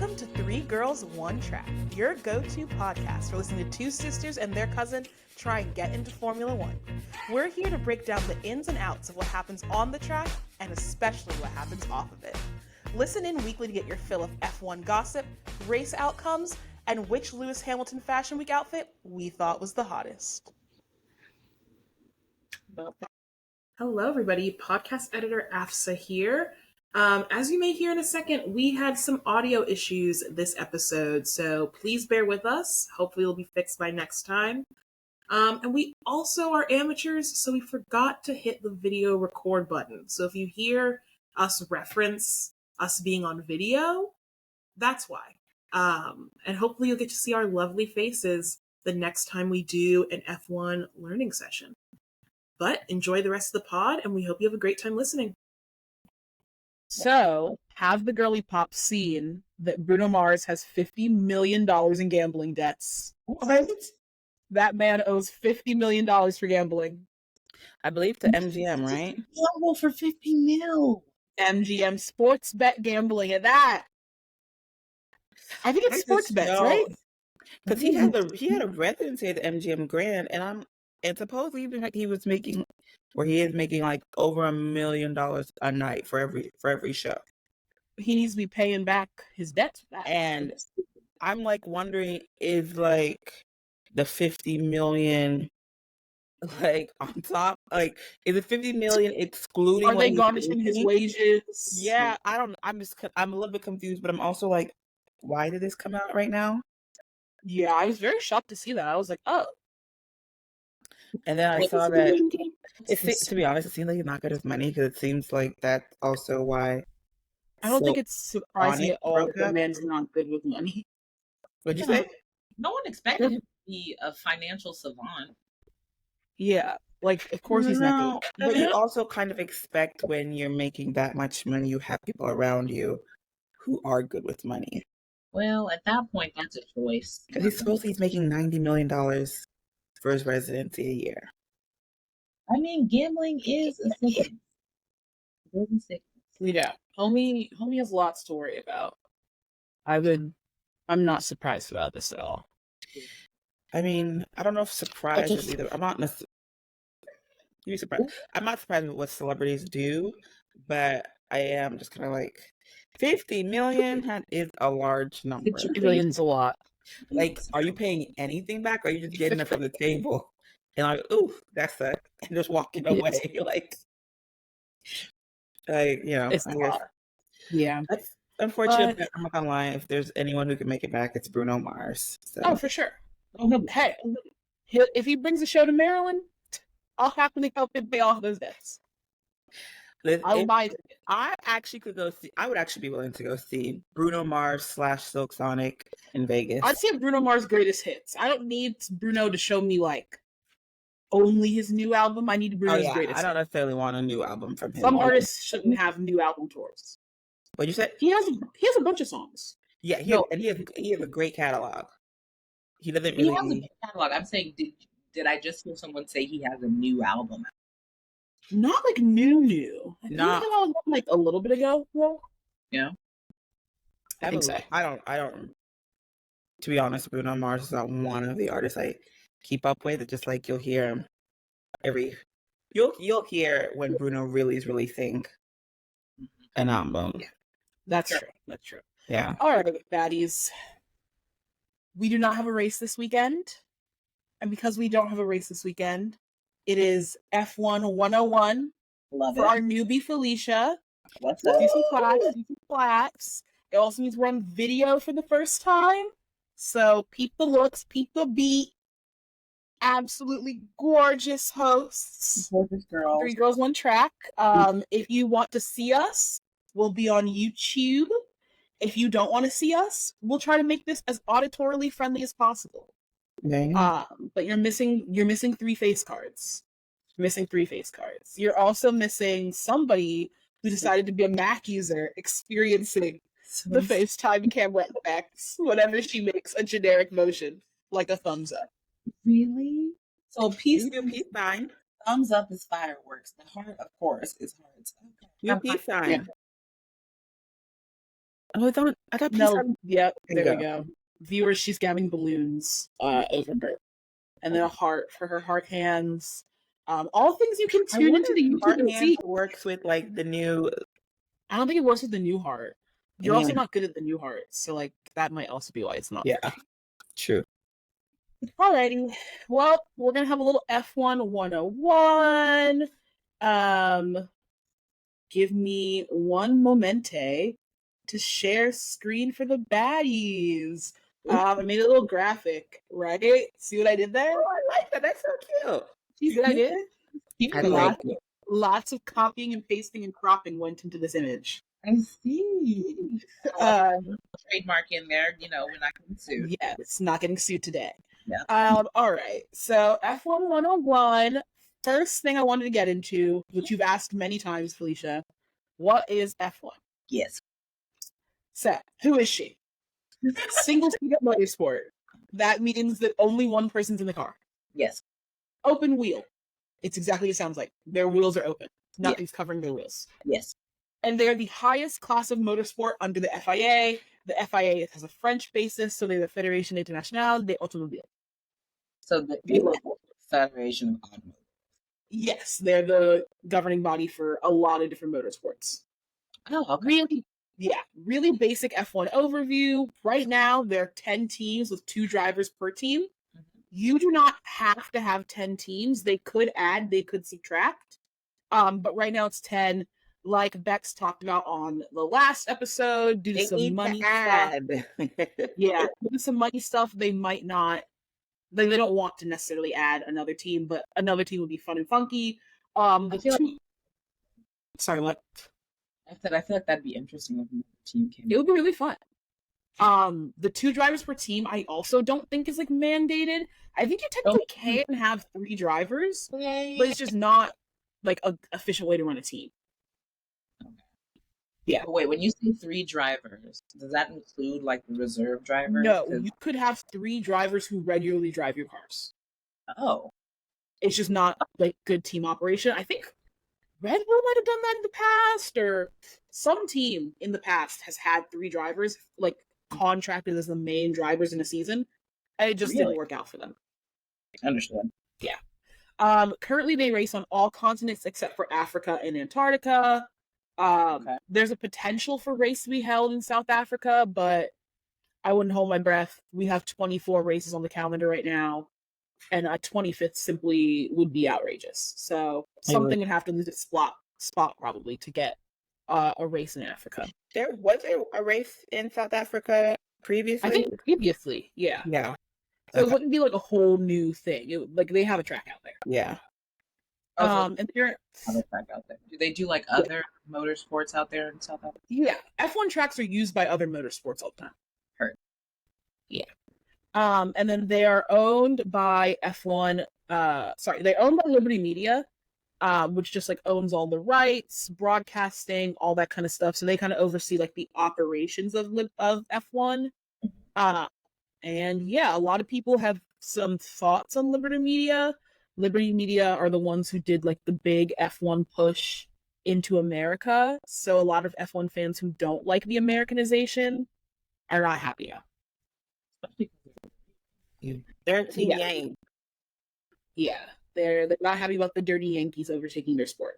Welcome to Three Girls, One Track, your go-to podcast for listening to two sisters and their cousin try and get into Formula One. We're here to break down the ins and outs of what happens on the track and especially what happens off of it. Listen in weekly to get your fill of F1 gossip, race outcomes, and which Lewis Hamilton Fashion Week outfit we thought was the hottest. Hello, everybody. Podcast editor Afsa here. As you may hear in a second, we had some audio issues this episode, so please bear with us. Hopefully it'll be fixed by next time. And we also are amateurs, so we forgot to hit the video record button. So if you hear us reference us being on video, that's why. And hopefully you'll get to see our lovely faces the next time we do an F1 learning session. But enjoy the rest of the pod, and we hope you have a great time listening. So, have the girly pop seen that Bruno Mars has $50 million in gambling debts? What? That man owes $50 million for gambling. I believe to MGM, right? Gamble for 50 mil. MGM sports bet gambling at that. I think it's sports bets, right? Because he had a residency at the MGM Grand, and supposedly even like he is making like over $1 million a night for every show. He needs to be paying back his debts. And I'm like wondering, is like the 50 million like on top? Like, is it 50 million excluding? Are they garnishing his wages? Yeah, I'm a little bit confused, but I'm also like, why did this come out right now? Yeah, I was very shocked to see that. I was like, oh. And then I saw that, to be honest, it seems like he's not good with money, because it seems like that's also why. I don't think it's surprising at all that the man's not good with money. What'd you say? No one expected him to be a financial savant. Yeah, like, of course he's not good. But you also kind of expect when you're making that much money, you have people around you who are good with money. Well, at that point, that's a choice. Because he's making $90 million for his residency a year. I mean, gambling is a sickness. It is a sickness. Yeah, homie has lots to worry about. I'm not surprised about this at all. I mean, I don't know if surprise is either. I'm not surprised. I'm not surprised with what celebrities do, but I am just kind of like, 50 million is a large number. 50 million is a lot. Like, are you paying anything back, or are you just getting it from the table and like, ooh, that's and just walking away? Like, you know, It's I a guess. lot. Yeah. That's unfortunate, but I'm not gonna lie. If there's anyone who can make it back, it's Bruno Mars. So. Oh, for sure. Hey, if he brings a show to Maryland, I'll happily help him pay off those debts. I'll buy it. I would actually be willing to go see Bruno Mars / Silk Sonic in Vegas. I'd see Bruno Mars' greatest hits. I don't need Bruno to show me like only his new album. I need Bruno's greatest. I don't necessarily want a new album from him. Some artists shouldn't have new album tours. What you said? He has a bunch of songs. Yeah, he has a great catalog. He doesn't really. He has a good catalog. I'm saying, did I just hear someone say he has a new album? Not like new. I think that was like a little bit ago. Well, yeah, I think so. I don't. To be honest, Bruno Mars is not one of the artists I keep up with. It's just like you'll hear him you'll hear when Bruno really is releasing an album. Yeah, that's true. That's true. Yeah. All right, baddies. We do not have a race this weekend, and because we don't have a race this weekend, it is F1 101 for our newbie Felicia. What's up? Do some claps. It also means we're on video for the first time. So peep the looks, peep the beat. Absolutely gorgeous hosts. Gorgeous girls. 3 Girls, 1 Track. If you want to see us, we'll be on YouTube. If you don't want to see us, we'll try to make this as auditorily friendly as possible. But you're missing 3 face cards. You're also missing somebody who decided to be a Mac user experiencing the FaceTime camera effects whenever she makes a generic motion, like a thumbs up. Really? So peace sign. Thumbs up is fireworks. The heart, of course, is hearts. Okay. Peace sign. Oh, it's on. I thought No, yep, There there you we go. Viewers, she's gathering balloons over her. And then a heart for her heart hands. All things you can I tune wonder into the if YouTube and see. works with like the new. I don't think it works with the new heart. You're also Yeah. not good at the new heart, so like that might also be why it's not. Yeah, true. Alrighty. Well, we're gonna have a little F1 101. Give me one momente to share screen for the baddies. I made a little graphic, right? See what I did there? Oh, I like that. That's so cute. See what I did? I Lots, like it. lots of copying and pasting and cropping went into this image. I see. Trademark in there. You know, we're not getting sued. Yeah, it's not getting sued today. Yeah. All right. So F1 101. First thing I wanted to get into, which you've asked many times, Felicia, what is F1? Yes. So, who is she? Single seat motorsport. That means that only one person's in the car. Yes. Open wheel. It's exactly what it sounds like. Their wheels are open. Nothing's covering their wheels. Yes. And they're the highest class of motorsport under the FIA. The FIA has a French basis, so they're the Fédération Internationale des Automobiles. So the Federation of Automobiles. Yes, they're the governing body for a lot of different motorsports. Oh, okay. Really basic F1 overview. Right now, there are 10 teams with 2 drivers per team. Mm-hmm. You do not have to have 10 teams. They could add, they could subtract. But right now it's 10. Like Bex talked about on the last episode, due to some money stuff. Yeah, due to some money stuff, they might not. They don't want to necessarily add another team, but another team would be fun and funky. Sorry, what? I feel like that'd be interesting if another team came. It would be really fun. The 2 drivers per team, I also don't think is like mandated. I think you technically can have 3 drivers, but it's just not like an efficient way to run a team. Yeah. But wait, when you say 3 drivers, does that include like the reserve drivers? No, you could have 3 drivers who regularly drive your cars. Oh. It's just not like good team operation. I think Red Bull might have done that in the past, or some team in the past has had 3 drivers like contracted as the main drivers in a season. And it just didn't work out for them. Understood. Yeah. Currently they race on all continents except for Africa and Antarctica. There's a potential for race to be held in South Africa, but I wouldn't hold my breath. We have 24 races on the calendar right now, and a 25th simply would be outrageous. So something would have to lose its spot probably to get a race in Africa. There was a race in South Africa previously? I think previously, yeah. Yeah. So it wouldn't be like a whole new thing. Like they have a track out there. Yeah. And there other track out there. Do they do like other motorsports out there in South Africa? Yeah, F1 tracks are used by other motorsports all the time. Heard. Yeah. And then they are owned by F1. They're owned by Liberty Media, which just like owns all the rights, broadcasting, all that kind of stuff. So they kind of oversee like the operations of F1. And yeah, a lot of people have some thoughts on Liberty Media. Liberty Media are the ones who did like the big F1 push into America. So a lot of F1 fans who don't like the Americanization are not happy now. They're Team Yang. Yeah, they're not happy about the dirty Yankees overtaking their sport.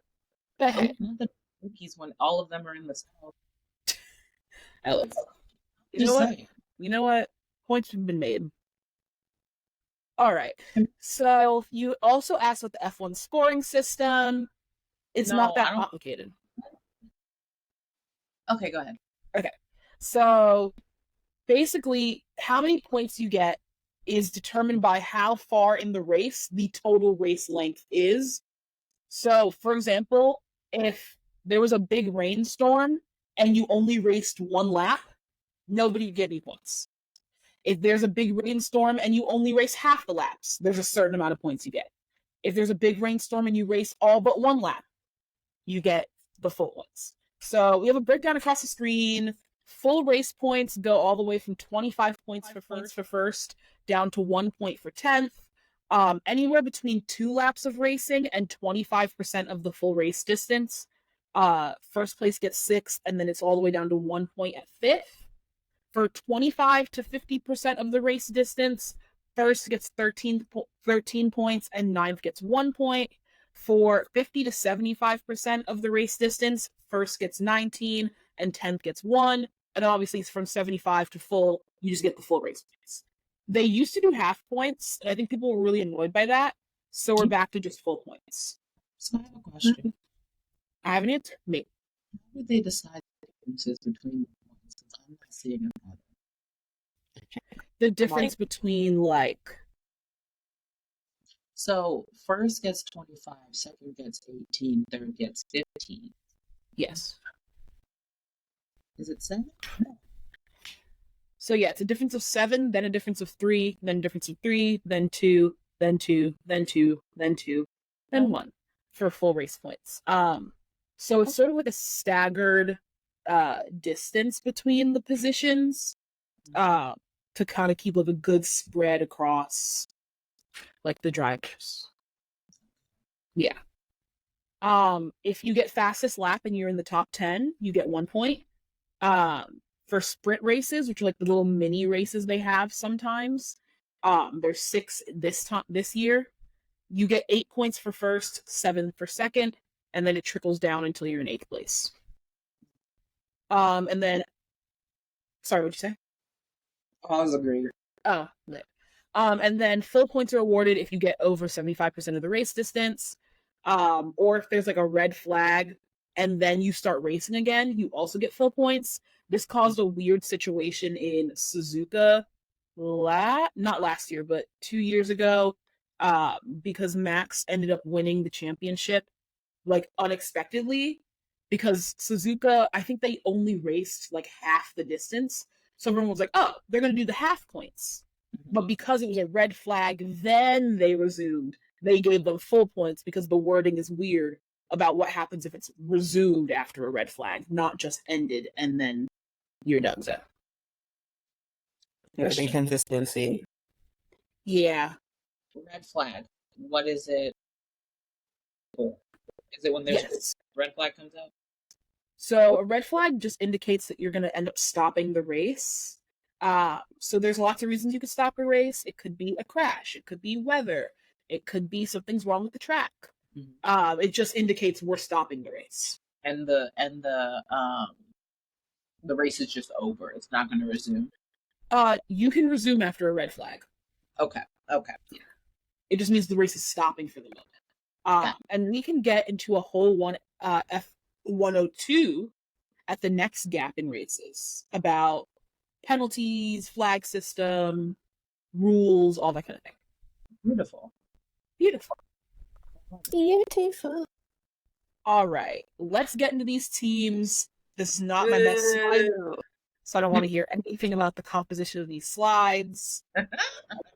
But hey, not the Yankees when all of them are in the South. Alex, you know what? Points have been made. All right. So you also asked about the F1 scoring system. It's not that complicated. Okay, go ahead. Okay. So basically, how many points you get is determined by how far in the race the total race length is. So, for example, if there was a big rainstorm and you only raced 1 lap, nobody would get any points. If there's a big rainstorm and you only race half the laps, there's a certain amount of points you get. If there's a big rainstorm and you race all but 1 lap, you get the full ones. So we have a breakdown across the screen. Full race points go all the way from 25 points for first down to 1 point for 10th. Anywhere between 2 laps of racing and 25% of the full race distance First place gets 6, and then it's all the way down to 1 point at 5th. For 25 to 50% of the race distance, first gets 13 points, and 9th gets 1 point. For 50 to 75% of the race distance, first gets 19, and 10th gets 1. And obviously, it's from 75 to full, you just get the full race points. They used to do half points, and I think people were really annoyed by that. So we're back to just full points. So I have a question. I have an answer. Me. How would they decide the differences between the points? Since I'm not seeing another. The difference between So first gets 25, second gets 18, third gets 15. Yes. Is it 7? So yeah, it's a difference of 7, then a difference of 3, then a difference of 3, then 2, then 2, then 2, then 2, then 1 for full race points. So it's sort of like a staggered distance between the positions to kind of keep like a good spread across like the drivers. Yeah. If you get fastest lap and you're in the top 10, you get 1 point. For sprint races, which are like the little mini races they have sometimes, there's 6 this year. You get 8 points for first, 7 for second, and then it trickles down until you're in 8th place. And then, sorry, what'd you say? I was agreeing. Oh, no. And then full points are awarded if you get over 75% of the race distance, or if there's like a red flag and then you start racing again, you also get full points. This caused a weird situation in Suzuka, not last year, but 2 years ago, because Max ended up winning the championship like unexpectedly, because Suzuka, I think they only raced like half the distance. So everyone was like, oh, they're going to do the half points. But because it was a red flag, then they resumed. They gave them full points because the wording is weird about what happens if it's resumed after a red flag, not just ended and then you're done. So. There's inconsistency. Yeah. Red flag. What is it? Is it when there's a red flag comes out? So a red flag just indicates that you're going to end up stopping the race. So there's lots of reasons you could stop a race. It could be a crash. It could be weather. It could be something's wrong with the track. Mm-hmm. It just indicates we're stopping the race. And the race is just over. It's not going to resume. You can resume after a red flag. Okay. Yeah. It just means the race is stopping for the moment. And we can get into a whole F102 at the next gap in races about penalties, flag system, rules, all that kind of thing. Beautiful. All right, let's get into these teams. This is not my best slide, so I don't want to hear anything about the composition of these slides. Okay,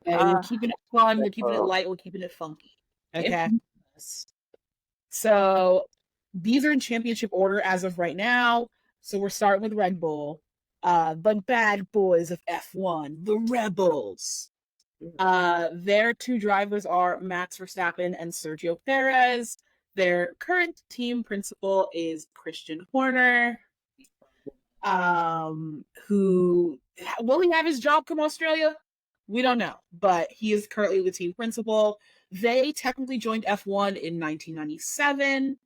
we're keeping it fun, we're keeping it light, we're keeping it funky. Okay. So these are in championship order as of right now. So we're starting with Red Bull. The bad boys of F1, the Rebels. Their 2 drivers are Max Verstappen and Sergio Perez. Their current team principal is Christian Horner, who, will he have his job come Australia? We don't know, but he is currently the team principal. They technically joined F1 in 1997.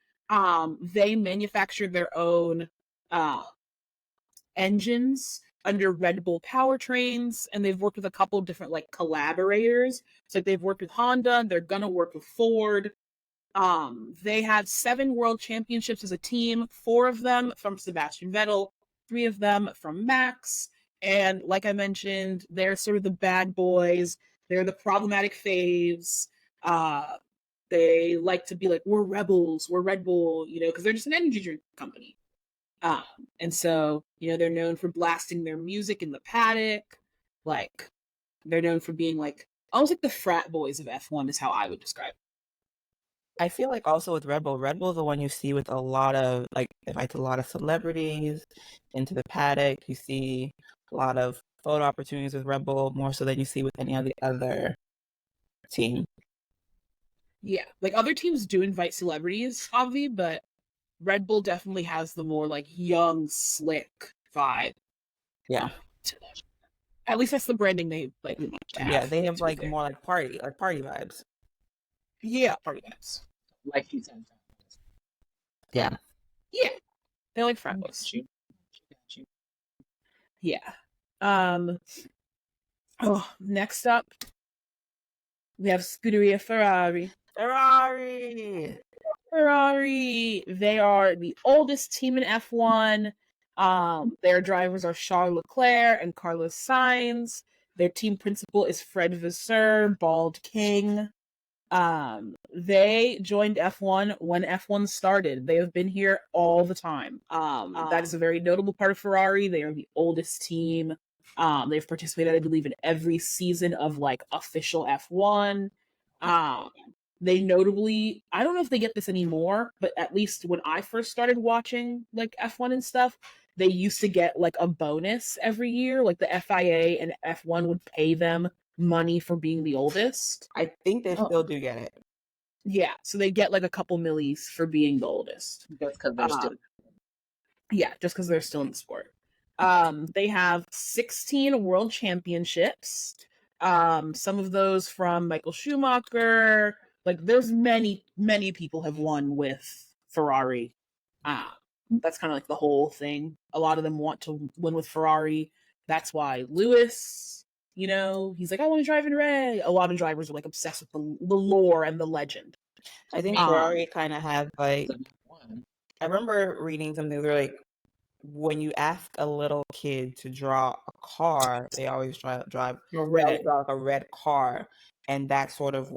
They manufactured their own engines under Red Bull powertrains, and they've worked with a couple of different like collaborators. So they've worked with Honda, they're gonna work with Ford. They had 7 world championships as a team, 4 of them from Sebastian Vettel, 3 of them from Max. And like I mentioned, they're sort of the bad boys. They're the problematic faves. They like to be like, we're rebels, we're Red Bull, because they're just an energy drink company. And so, they're known for blasting their music in the paddock. Like, they're known for being like, almost like the frat boys of F1 is how I would describe it. I feel like also with Red Bull is the one you see with a lot of, invites a lot of celebrities into the paddock. You see a lot of photo opportunities with Red Bull, more so than you see with any of the other team. Yeah, like other teams do invite celebrities, obviously, but Red Bull definitely has the more like young, slick vibe. Yeah. To them. At least that's the branding they like. Yeah, they have like more like party vibes. Yeah, party vibes. Like you said. Yeah. Yeah, they like Got Frankos. you. Got you. Yeah. Next up, we have Scuderia Ferrari. Ferrari. They are the oldest team in F1. Their drivers are Charles Leclerc and Carlos Sainz. Their team principal is Fred Vasseur, Bald King. They joined F1 when F1 started. They have been here all the time. That is a very notable part of Ferrari. They are the oldest team. They've participated, I believe, in every season of like official F1. They notably, I don't know if they get this anymore, but at least when I first started watching like F1 and stuff, they used to get like a bonus every year. Like the FIA and F1 would pay them money for being the oldest. I think they still do get it. Yeah, so they get like a couple millies for being the oldest. Just because they're still. Yeah, just because they're still in the sport. They have 16 world championships. Some of those from Michael Schumacher. Like, there's many people have won with Ferrari. That's kind of like the whole thing. A lot of them want to win with Ferrari. That's why Lewis, he's like, I want to drive in red. A lot of drivers are like obsessed with the lore and the legend. I think Ferrari kind of have like. One. I remember reading something. They're like, when you ask a little kid to draw a car, they always drive like a red car, and that's sort of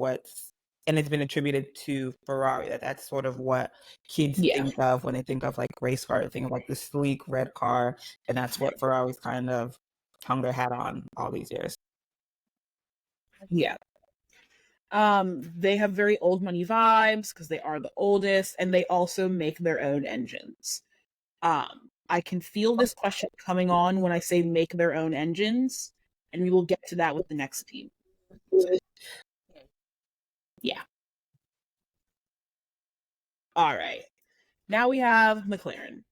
and it's been attributed to Ferrari. That's sort of what kids think of when they think of like race car. They think of like the sleek red car, and that's what Ferrari's kind of hung their hat on all these years. Yeah. They have very old money vibes because they are the oldest, and they also make their own engines. I can feel this question coming on when I say make their own engines, and we will get to that with the next team. Yeah. All right. Now we have McLaren.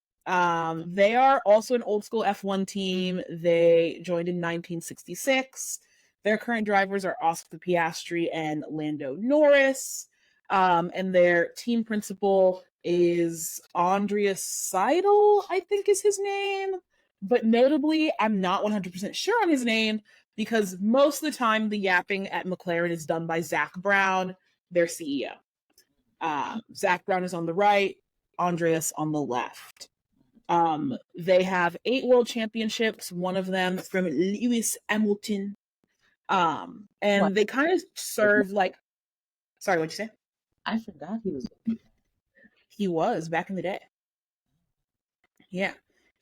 They are also an old school F1 team. They joined in 1966. Their current drivers are Oscar Piastri and Lando Norris. And their team principal is Andreas Seidel, I think is his name. But notably, I'm not 100% sure on his name because most of the time the yapping at McLaren is done by Zach Brown, their CEO. Zach Brown is on the right, Andreas on the left. They have 8 world championships, one of them from Lewis Hamilton. And they kind of serve like, sorry, what'd you say? I forgot he was. He was back in the day. Yeah.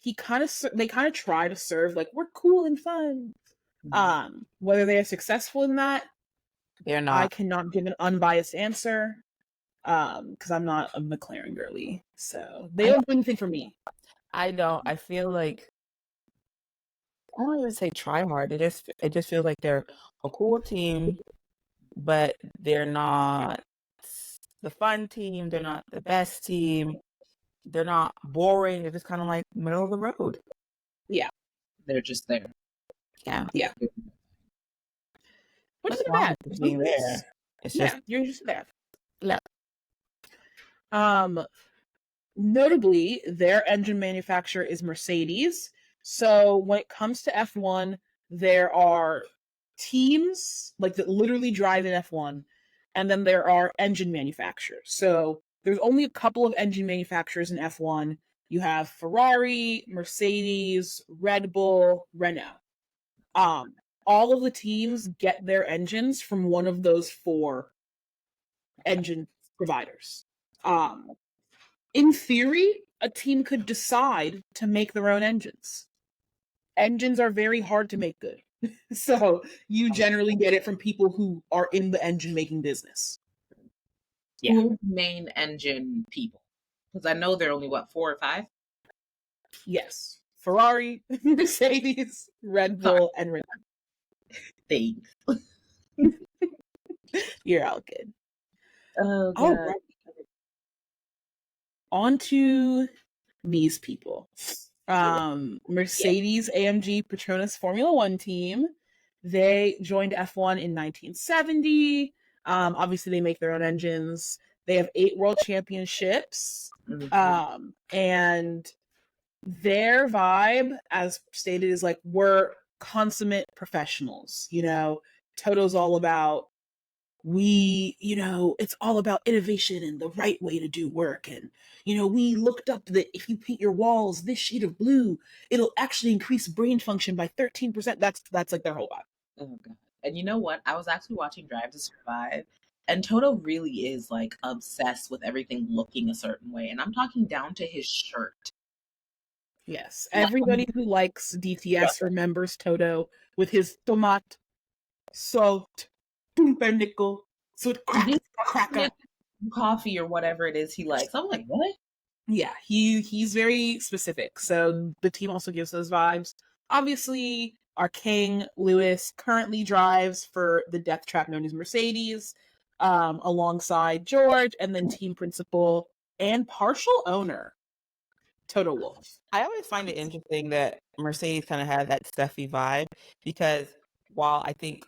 They kind of try to serve like, we're cool and fun. Whether they are successful in that, they're not. I cannot give an unbiased answer. Because I'm not a McLaren girly, so they don't do anything for me. I don't. I feel like I don't even say try hard. It just feels like they're a cool team, but they're not the fun team. They're not the best team. They're not boring. They're just kind of like middle of the road. Yeah, they're just there. Yeah. Which isn't bad. Being there. It's just you're just there. Yeah. Notably, their engine manufacturer is Mercedes. So when it comes to F1, there are teams like that literally drive in F1, and then there are engine manufacturers. So there's only a couple of engine manufacturers in F1. You have Ferrari, Mercedes, Red Bull, Renault. All of the teams get their engines from one of those 4 engine providers. In theory, a team could decide to make their own engines. Engines are very hard to make good. So you generally get it from people who are in the engine making business. Yeah. Who's main engine people? Because I know there are only, 4 or 5? Yes. Ferrari, Mercedes, Red Bull, and Renault. Thanks. You're all good. Oh, God. on to these people. Mercedes AMG Petronas Formula One team. They joined F1 in 1970. Obviously, they make their own engines. They have 8 world championships. And their vibe, as stated, is like, we're consummate professionals. You know, Toto's all about, it's all about innovation and the right way to do work. And, we looked up that if you paint your walls this shade of blue, it'll actually increase brain function by 13%. That's like their whole vibe. Oh, God. And you know what? I was actually watching Drive to Survive, and Toto really is like obsessed with everything looking a certain way. And I'm talking down to his shirt. Yes. Everybody who likes DTS remembers Toto with his tomat, salt, pumpernickel, so cracker, coffee or whatever it is he likes. I'm like, what? Yeah, he's very specific. So the team also gives those vibes. Obviously, our king Lewis currently drives for the death trap known as Mercedes, alongside George, and then team principal and partial owner Toto Wolff. I always find it interesting that Mercedes kind of had that stuffy vibe, because while I think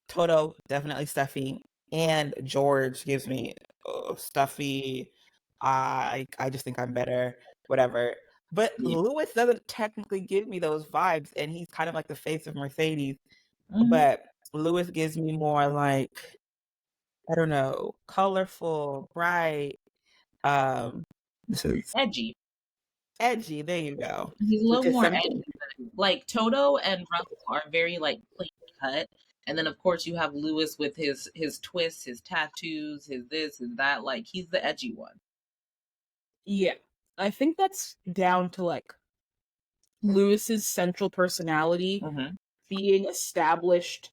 Toto definitely stuffy and George gives me stuffy, I just think I'm better, whatever. But Lewis doesn't technically give me those vibes, and he's kind of like the face of Mercedes. But Lewis gives me more like, I don't know, colorful, bright. This is edgy. Edgy, there you go. He's a little more edgy. Like Toto and Russell are very like clean cut. And then of course you have Lewis with his twists, his tattoos, his this and that. Like he's the edgy one. Yeah. I think that's down to like Lewis's central personality being established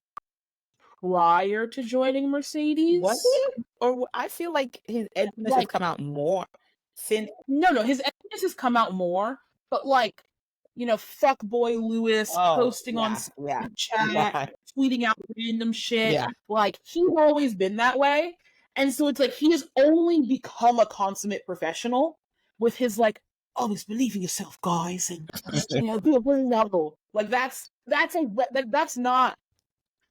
prior to joining Mercedes. Was it? Or I feel like his edginess has come out more since. No, his edginess has come out more, but like, fuck boy Lewis posting on Snapchat, tweeting out random shit. Yeah. Like, he's always been that way. And so it's like he has only become a consummate professional with his like, always believe in yourself, guys, and be a winning level. Like that's not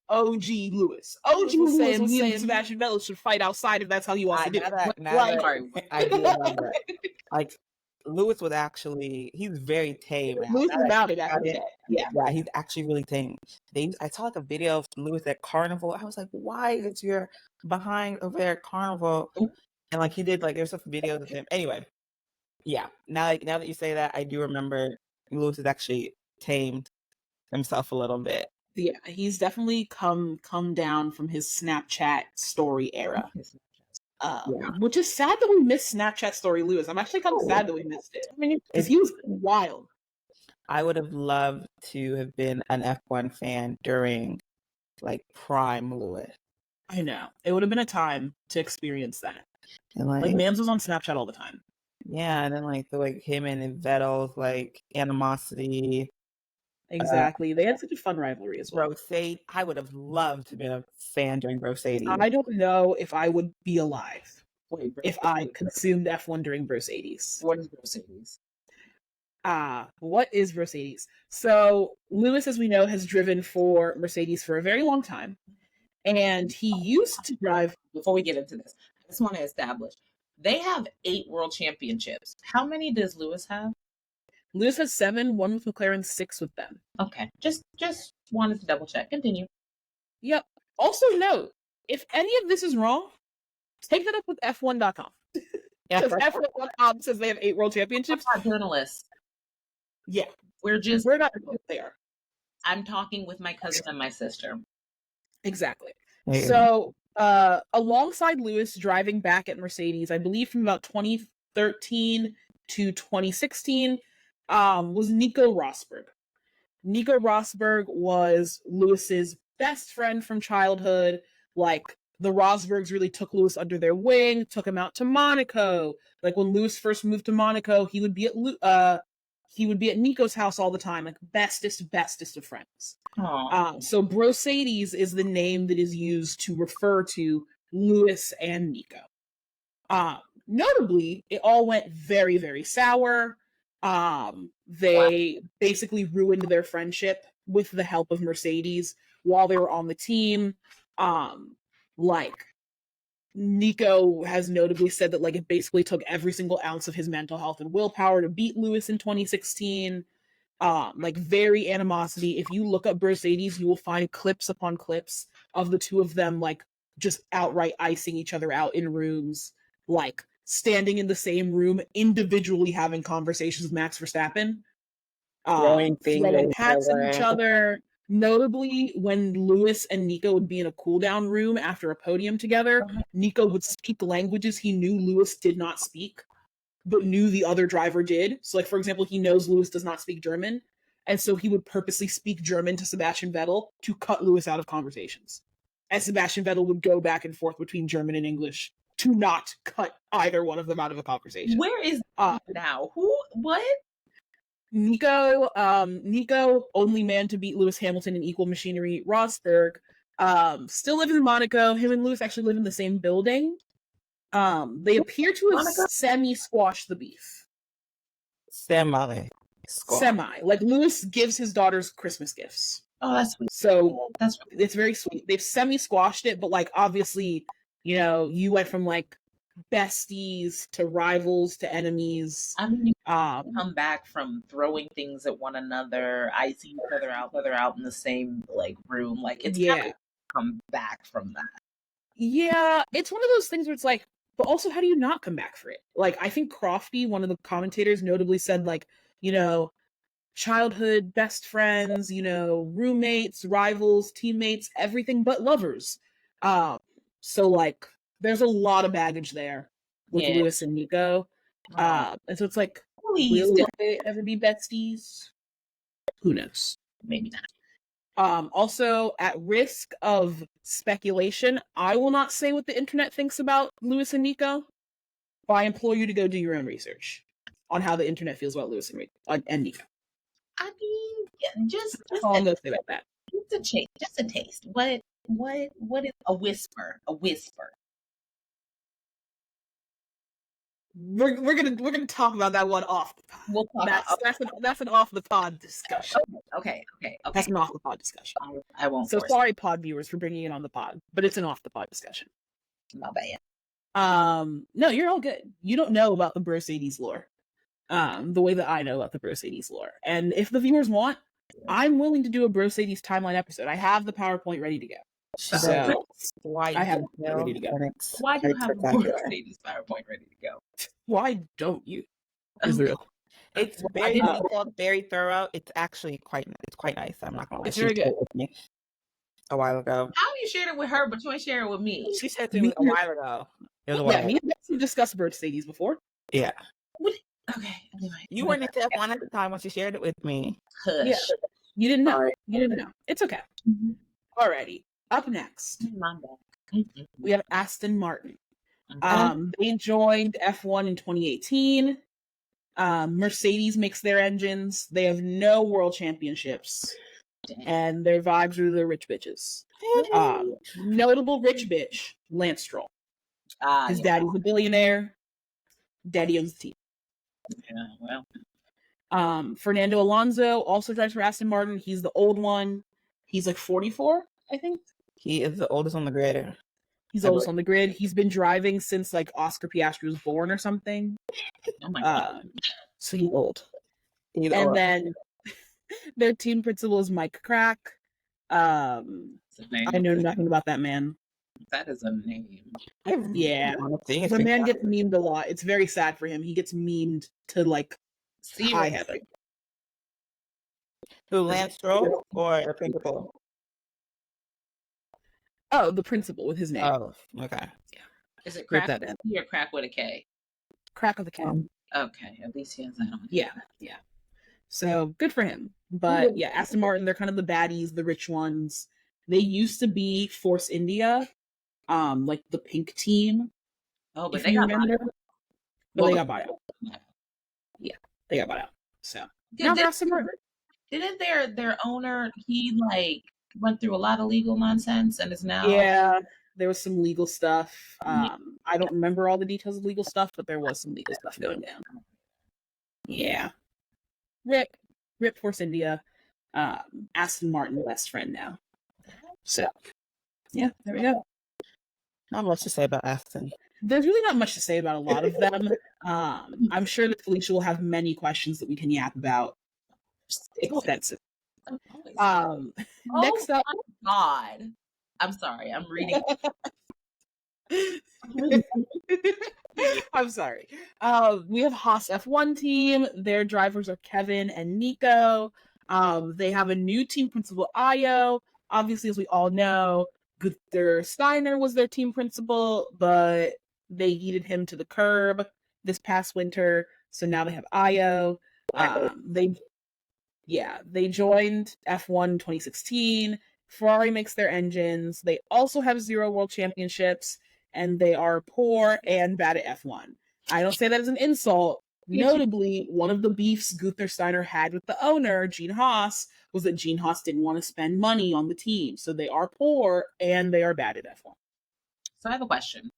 OG Lewis. OG Lewis saying me and Sebastian Vettel should fight outside if that's how he wants to do it. I do remember. Like Lewis was actually, he's very tame. Lewis is about it. Yeah, he's actually really tame. I saw like a video of Lewis at Carnival. I was like, why is your behind over there at Carnival? And like he did like there's some videos of him. Anyway, yeah. Now that you say that, I do remember Lewis has actually tamed himself a little bit. Yeah, he's definitely come down from his Snapchat story era. Which is sad that we missed Snapchat story Lewis. I'm actually kind of sad that we missed it. I mean, because he was wild. I would have loved to have been an F1 fan during like prime Lewis. I know. It would have been a time to experience that. And like Mams was on Snapchat all the time. Yeah, and then like him and Vettel's like animosity. Exactly. They had such a fun rivalry as well. Mercedes, I would have loved to be a fan during Mercedes. I don't know if I would be alive if I consumed F1 during Mercedes. What is Mercedes? What is Mercedes? So Lewis, as we know, has driven for Mercedes for a very long time. And he used to drive... Before we get into this, I just want to establish. They have 8 world championships. How many does Lewis have? Lewis has 7, 1 with McLaren, 6 with them. Okay. Just wanted to double check. Continue. Yep. Also note, if any of this is wrong, take that up with F1.com. Because F1.com says they have 8 world championships. I'm not journalists. Yeah. We're not there. I'm talking with my cousin and my sister. Exactly. Yeah. So, alongside Lewis driving back at Mercedes, I believe from about 2013 to 2016, was Nico Rosberg. Nico Rosberg was Lewis's best friend from childhood. Like, the Rosbergs really took Lewis under their wing, took him out to Monaco. Like, when Lewis first moved to Monaco, he would be at Nico's house all the time, like bestest of friends. So Brosades is the name that is used to refer to Lewis and Nico. notably, it all went very, very sour. They basically ruined their friendship with the help of Mercedes while they were on the team. Like Nico has notably said that like it basically took every single ounce of his mental health and willpower to beat Lewis in 2016. Like very animosity. If you look up Mercedes, you will find clips upon clips of the two of them like just outright icing each other out in rooms, like standing in the same room, individually having conversations with Max Verstappen, Throwing things throwing at hats at each other. other. Notably, when Lewis and Nico would be in a cool-down room after a podium together, Nico would speak languages he knew Lewis did not speak, but knew the other driver did. So, like, for example, he knows Lewis does not speak German, and so he would purposely speak German to Sebastian Vettel to cut Lewis out of conversations. And Sebastian Vettel would go back and forth between German and English to not cut either one of them out of a conversation. Where is now? Who? What? Nico, only man to beat Lewis Hamilton in equal machinery. Rosberg, still lives in Monaco. Him and Lewis actually live in the same building. They appear to have semi-squashed the beef. Semi. Like Lewis gives his daughters Christmas gifts. Oh, that's sweet. So it's very sweet. They've semi-squashed it, but like obviously, you know, you went from like besties to rivals to enemies. I mean, you come back from throwing things at one another, icing each other out in the same like room. Like it's kind of come back from that. Yeah, it's one of those things where it's like, but also how do you not come back for it? Like I think Crofty, one of the commentators, notably said like, you know, childhood best friends, you know, roommates, rivals, teammates, everything but lovers. So like there's a lot of baggage there with Lewis and Nico. And so it's like, will they ever be besties? Who knows? Maybe not. Also, at risk of speculation, I will not say what the internet thinks about Lewis and Nico, but I implore you to go do your own research on how the internet feels about Lewis and Nico. I mean, yeah, just all I'm gonna say about that. Just a taste. What is a whisper? A whisper. We're gonna talk about that one off the pod. We'll talk that's an off the pod discussion. Okay. That's an off the pod discussion. I won't. So sorry, pod viewers, for bringing it on the pod, but it's an off the pod discussion. My bad. No, you're all good. You don't know about the Mercedes lore, the way that I know about the Mercedes lore. And if the viewers want, I'm willing to do a Mercedes timeline episode. I have the PowerPoint ready to go. So I have it ready to go. Why do you have a Mercedes PowerPoint ready to go? Why don't you? Israel. It's very detailed, very thorough. It's actually quite nice. I'm not gonna lie. It's very good. With me a while ago. How you shared it with her, but you ain't sharing it with me? She shared it a while ago. It was a while ago. Me and Betsy discussed Mercedes before. Yeah. Okay. Anyway, you weren't at that one at the time when she shared it with me. Hush. Yeah. You didn't know. You didn't know. It's okay. Mm-hmm. Alrighty. Up next, we have Aston Martin. They joined F1 in 2018. Mercedes makes their engines. They have no world championships. And their vibes are the rich bitches. Notable rich bitch, Lance Stroll. His daddy's a billionaire. Daddy owns the team. Yeah, well. Fernando Alonso also drives for Aston Martin. He's the old one. He's like 44, I think. He is the oldest on the grid. He's the oldest on the grid. He's been driving since like Oscar Piastri was born or something. Oh my god! So he's old. He's old. Then their team principal is Mike Crack. I know nothing about that man. That is a name. Yeah, the man gets memed a lot. It's very sad for him. He gets memed to like high heaven. Who, Lance Stroll or a principal? Oh, the principal with his name. Oh, okay. Yeah. Is it Crack or Crack with a K? Crack with a K. Okay, at least he has that on. Yeah. So good for him. But yeah, Aston Martin, they're kind of the baddies, the rich ones. They used to be Force India, like the pink team. Oh, but they got bought out. But they got bought out. Yeah, they got bought out. So now Aston Martin. Didn't their owner, he like went through a lot of legal nonsense and is now There was some legal stuff. I don't remember all the details of legal stuff, but there was some legal stuff going down. Yeah. Rip Force India. Aston Martin best friend now. So, yeah, there we go. Not much to say about Aston. There's really not much to say about a lot of them. I'm sure that Felicia will have many questions that we can yap about. Extensive. Next up. God. I'm sorry. I'm reading. I'm sorry. We have Haas F1 team. Their drivers are Kevin and Nico. They have a new team principal, Io. Obviously, as we all know, Gunther Steiner was their team principal, but they yeeted him to the curb this past winter. So now they have Io. They joined F1 in 2016. Ferrari makes their engines. They also have 0 world championships, and they are poor and bad at F1. I don't say that as an insult. Notably, one of the beefs Gunther Steiner had with the owner, Gene Haas, was that Gene Haas didn't want to spend money on the team. So they are poor and they are bad at F1. So I have a question.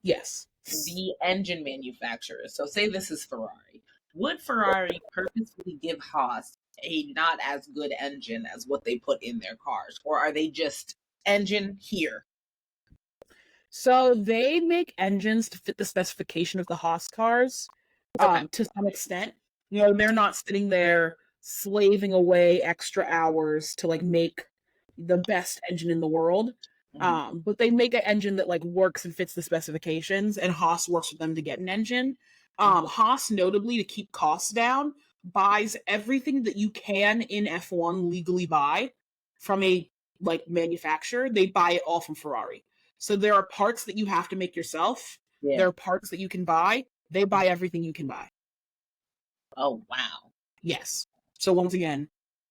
Yes. The engine manufacturers, so say this is Ferrari. Would Ferrari purposefully give Haas a not as good engine as what they put in their cars? Or are they just engine here? So they make engines to fit the specification of the Haas cars, to some extent. You know, they're not sitting there slaving away extra hours to like make the best engine in the world. But they make an engine that like works and fits the specifications, and Haas works with them to get an engine. Haas, notably, to keep costs down, buys everything that you can in F1 legally buy from a like manufacturer. They buy it all from Ferrari. So there are parts that you have to make yourself. Yeah. There are parts that you can buy. They buy everything you can buy. Oh, wow. Yes. So once again,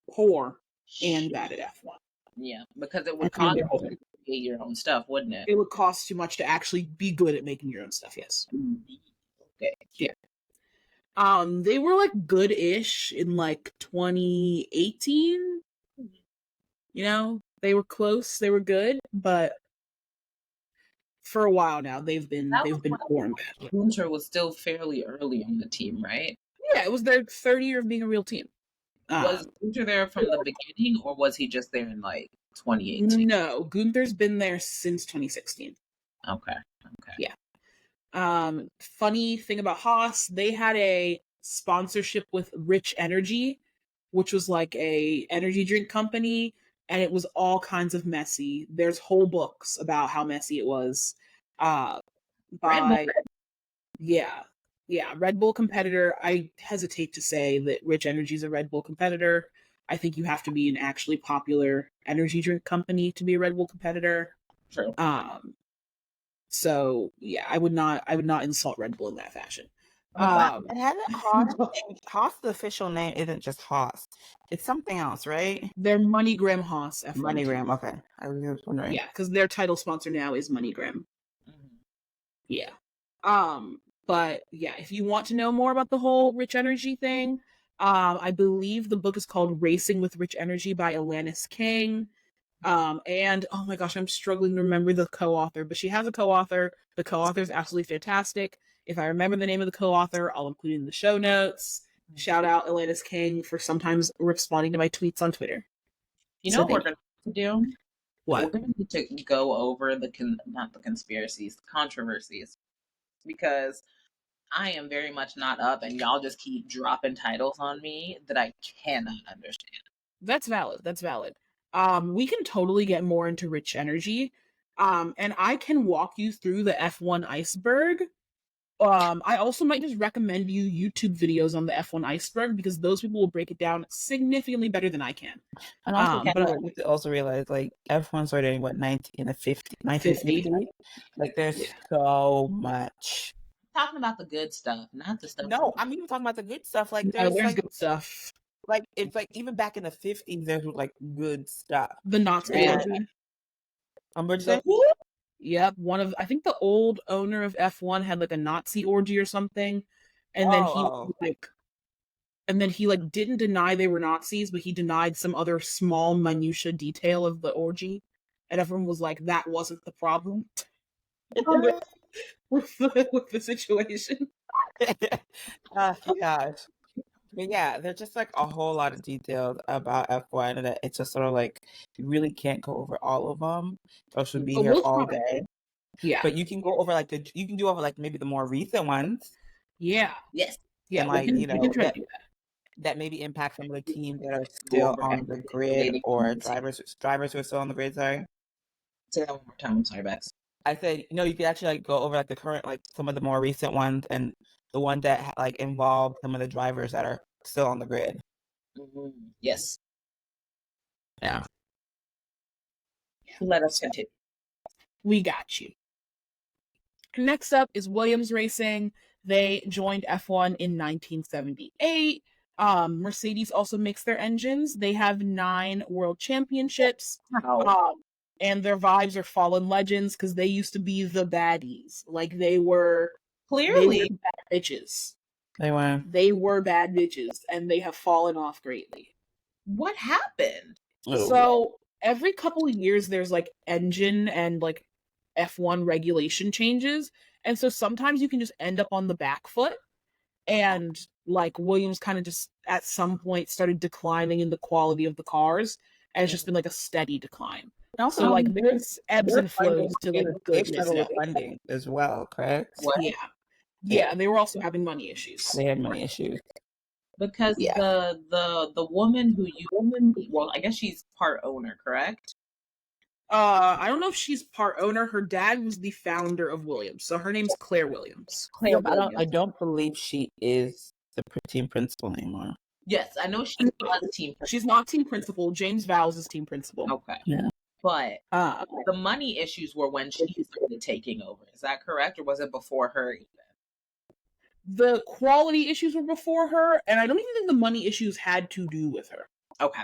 poor and bad at F1. Yeah, because it would cost you to create your own stuff, wouldn't it? It would cost too much to actually be good at making your own stuff, yes. Okay. Yeah. They were like good-ish in like 2018. You know, they were close, they were good, but for a while now they've been poor and bad. Gunther was still fairly early on the team, right? Yeah, it was their third year of being a real team. Was Gunther there from the beginning, or was he just there in like 2018? No, Gunther's been there since 2016. Okay. Yeah. Funny thing about Haas, they had a sponsorship with Rich Energy, which was like a energy drink company, and it was all kinds of messy. There's whole books about how messy it was. Red Bull competitor. I hesitate to say that Rich Energy is a Red Bull competitor. I think you have to be an actually popular energy drink company to be a Red Bull competitor. True. So yeah, I would not insult Red Bull in that fashion. And hasn't Haas, the official name isn't just Haas. It's something else, right? They're MoneyGram Haas. F1 MoneyGram, okay. I was wondering. Yeah, because their title sponsor now is MoneyGram. Mm-hmm. Yeah. But yeah, if you want to know more about the whole Rich Energy thing, I believe the book is called Racing with Rich Energy by Alanis King. And oh my gosh, I'm struggling to remember the co-author, but she has a co-author. The co-author is absolutely fantastic. If I remember the name of the co-author, I'll include it in the show notes. Shout out Alanis King for sometimes responding to my tweets on Twitter. You know what we're going to do? What? We're going to need to go over not the conspiracies, the controversies, because I am very much not up, and y'all just keep dropping titles on me that I cannot understand. That's valid. We can totally get more into Rich Energy. And I can walk you through the F1 iceberg. I also might just recommend you YouTube videos on the F1 iceberg, because those people will break it down significantly better than I can. And also, but I need to also realize, like, F1 started in 1950? Like, there's so much. I'm talking about the good stuff, not the stuff. No, I'm even talking about the good stuff. Like, there's like, good stuff. Like, it's like even back in the 50s, there's like good stuff. The Nazi orgy. Yep, I think the old owner of F1 had like a Nazi orgy or something, and then he didn't deny they were Nazis, but he denied some other small minutia detail of the orgy, and everyone was like, that wasn't the problem with the situation. Gosh. But yeah, there's just like a whole lot of details about F1 that it's just sort of like you really can't go over all of them. Or should be But here we'll all try. day. Yeah. But you can go over like you can do over like maybe the more recent ones. Yeah. Yes. Yeah. And like, we can try to do that. that maybe impact some of the teams that are Go still over on the grid relating or to- drivers who are still on the grid, sorry. Say that one more time. I'm sorry, Bex. I said, you could actually like go over like the current, like some of the more recent ones and the ones that like involve some of the drivers that are still on the grid. Yes. Yeah. Let us continue. We got you. Next up is Williams Racing. They joined F1 in 1978. Mercedes also makes their engines. They have 9 world championships. Wow. And their vibes are fallen legends because they used to be the baddies. Like they were Clearly. bad bitches. They were. They were bad bitches, and they have fallen off greatly. What happened? So every couple of years, there's like engine and like F1 regulation changes, and so sometimes you can just end up on the back foot. And like Williams kind of just at some point started declining in the quality of the cars, and it's just been like a steady decline. Also, So like there's ebbs and flows to like goodness now. Funding as well, correct? What? Yeah, and they were also having money issues. They had money issues. Because the woman who I guess she's part owner, correct? I don't know if she's part owner. Her dad was the founder of Williams, so her name's Claire Williams. I don't believe she is the team principal anymore. Yes, I know she was team principal. She's not team principal. James Vowles is team principal. Okay. Yeah. But the money issues were when she started taking over. Is that correct? Or was it before her even? The quality issues were before her, and I don't even think the money issues had to do with her. Okay.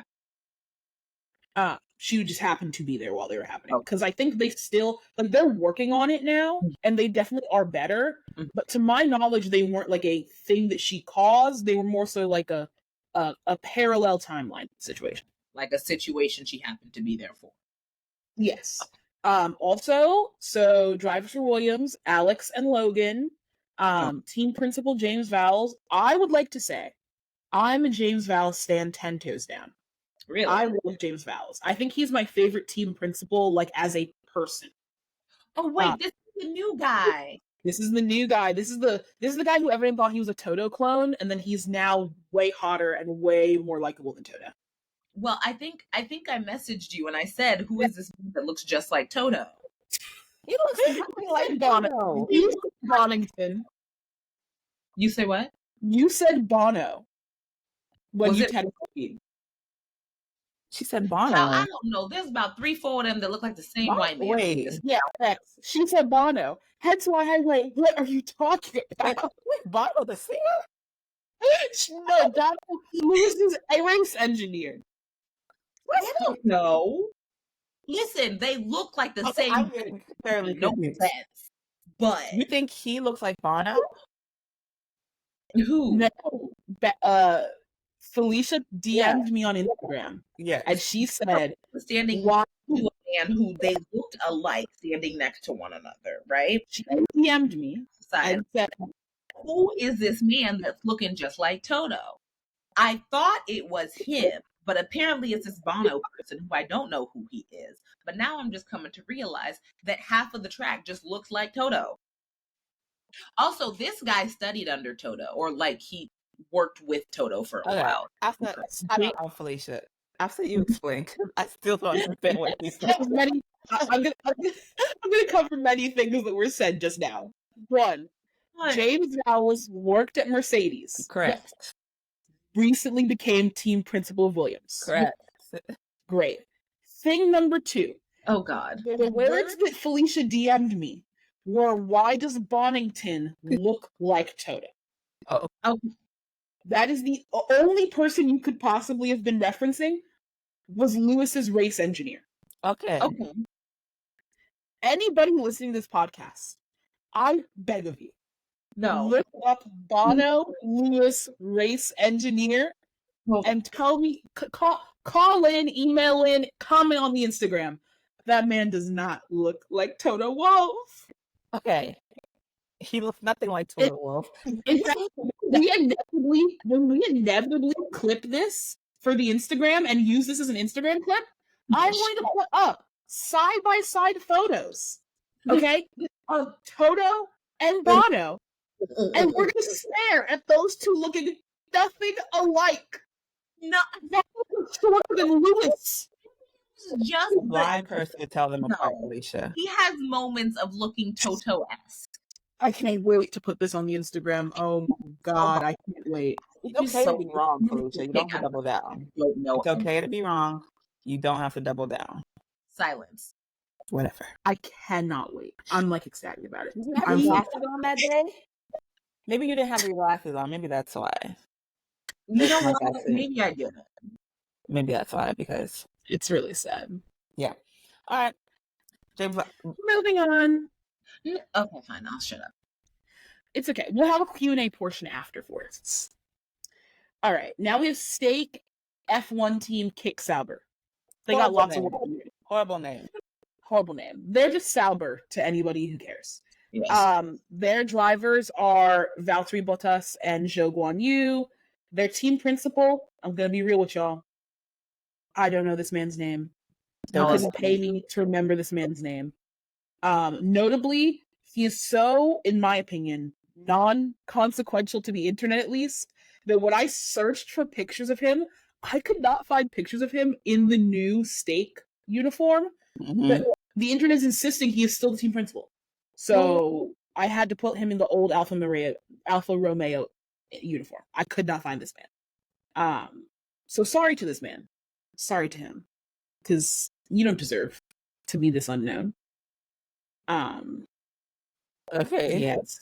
She just happened to be there while they were happening. Because I think they still, like, they're working on it now, and they definitely are better. But to my knowledge, they weren't like a thing that she caused. They were more so like a parallel timeline situation. Like a situation she happened to be there for. Yes. Also, so drivers for Williams, Alex and Logan, team principal James Vowles. I would like to say, I'm a James Vowles stan 10 toes down. Really? I love James Vowles. I think he's my favorite team principal, like as a person. Oh wait, this is the new guy. This is the new guy. This is the guy who everyone thought he was a Toto clone, and then he's now way hotter and way more likable than Toto. Well, I think I messaged you and I said, "Who is this that looks just like Toto?" He looks exactly like Bono. You said Bonington. You say what? You said Bono. When Was you it? texted me. She said Bono. I don't know. There's about 3-4 of them that look like the same white man. Wait. Yeah, she said Bono. Hence why I wait. What are you talking about? Bono the singer? No, that was a race engineer. I don't know. Listen, they look like the same. I'm getting fairly no confused. sense. But You think he looks like Bono? who? No, Felicia DM'd me on Instagram. Yeah. And she said, Standing why? to a man who they looked alike standing next to one another, right? She DM'd me and said, who is this man that's looking just like Toto? I thought it was him, but apparently it's this Bono person who I don't know who he is. But now I'm just coming to realize that half of the track just looks like Toto. Also, this guy studied under Toto, or like he worked with Toto for a while. After Felicia, after you explain, I still don't understand what you said. I'm gonna cover many things that were said just now. One, James Vowles worked at Mercedes. Correct. Recently became team principal of Williams. Correct. Great. Thing number 2. Oh God. The words that Felicia DM'd me were, why does Bonington look like Toto? Oh. That is the only person you could possibly have been referencing was Lewis's race engineer. Okay. Anybody listening to this podcast, I beg of you, look up Bono Lewis race engineer and tell me, call in, email in, comment on the Instagram. That man does not look like Toto Wolff. Okay. He looks nothing like Toto Wolff. In fact, when we inevitably clip this for the Instagram and use this as an Instagram clip, I'm going to put up side-by-side photos, okay, of Toto and Bono, and we're going to stare at those two looking nothing alike. Not shorter than Lewis. Just A blind person could tell them apart, Alicia. He has moments of looking Toto-esque. I can't wait to put this on the Instagram. Oh God, I can't wait. It's okay to be wrong, Alicia. You don't have to double down. It's okay to be wrong. You don't have to double down. Silence. Whatever. I cannot wait. I'm like ecstatic about it. Did you have your glasses on that day? Maybe you didn't have your glasses on. Maybe that's why. You know what? Maybe I didn't. Maybe that's why, because it's really sad. Yeah. All right. James, moving on. Okay, fine. I'll shut up. It's okay. We'll have a Q&A portion afterwards. All right. Now we have Stake F1 team Kick Sauber. They got lots of horrible name. Horrible name. They're just Sauber to anybody who cares. Yes. Their drivers are Valtteri Bottas and Zhou Guanyu. Their team principal, I'm going to be real with y'all. I don't know this man's name. You couldn't pay me to remember this man's name. Notably, he is so, in my opinion, non-consequential to the internet at least, that when I searched for pictures of him, I could not find pictures of him in the new Stake uniform. Mm-hmm. But the internet is insisting he is still the team principal. So I had to put him in the old Alfa Romeo uniform. I could not find this man. So sorry to this man. Sorry to him. Because you don't deserve to be this unknown. Okay. Yes.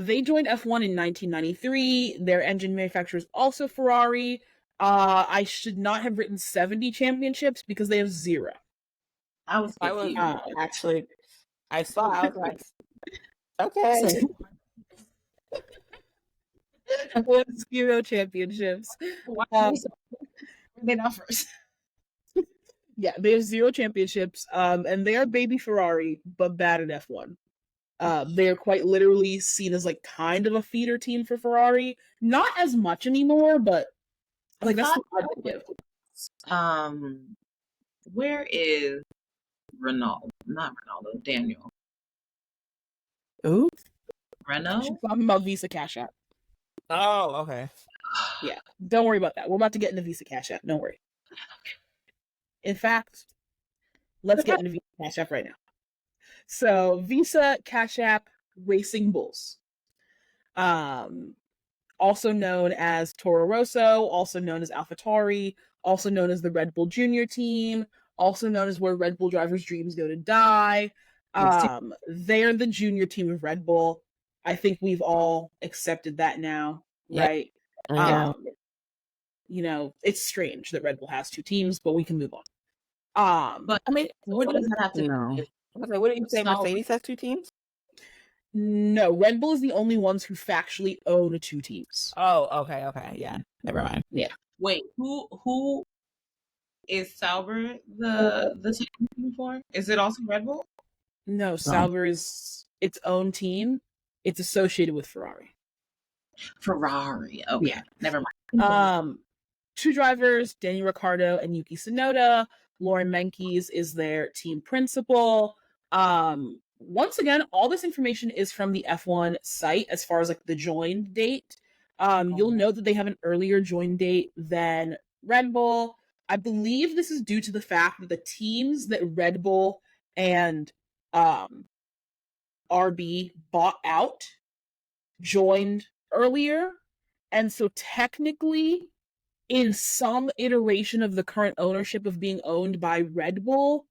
They joined F1 in 1993. Their engine manufacturer is also Ferrari. I should not have written 70 championships because they have 0. I was actually, I saw. I was like, okay. 0 championships. They're not first. Yeah, they have 0 championships. And they are baby Ferrari, but bad at F1. They're quite literally seen as like kind of a feeder team for Ferrari. Not as much anymore, but like that's what I give. Where is Ronaldo? Not Ronaldo. Daniel. Ooh. Renault? She's talking about Visa Cash App. Oh, okay. Yeah, don't worry about that. We're about to get into Visa Cash App. Don't worry. In fact, let's get into Visa Cash App right now. So, Visa Cash App Racing Bulls. Also known as Toro Rosso, also known as AlphaTauri, also known as the Red Bull Junior team, also known as where Red Bull drivers' dreams go to die. They're the junior team of Red Bull. I think we've all accepted that now, right? Yeah. You know, it's strange that Red Bull has 2 teams, but we can move on. But I mean, what does that have to do? What did you say? Mercedes has 2 teams? No, Red Bull is the only ones who factually own 2 teams. Oh, okay, yeah. Never mind. Yeah. Wait, who is Sauber the team for? Is it also Red Bull? No, Sauber is its own team. It's associated with Ferrari. Ferrari. Okay. Yeah. Never mind. 2 drivers, Daniel Ricciardo and Yuki Tsunoda. Lauren Menkes is their team principal. Once again, all this information is from the F1 site as far as like the join date. You'll note that they have an earlier join date than Red Bull. I believe this is due to the fact that the teams that Red Bull and RB bought out joined earlier. And so technically, in some iteration of the current ownership of being owned by Red Bull,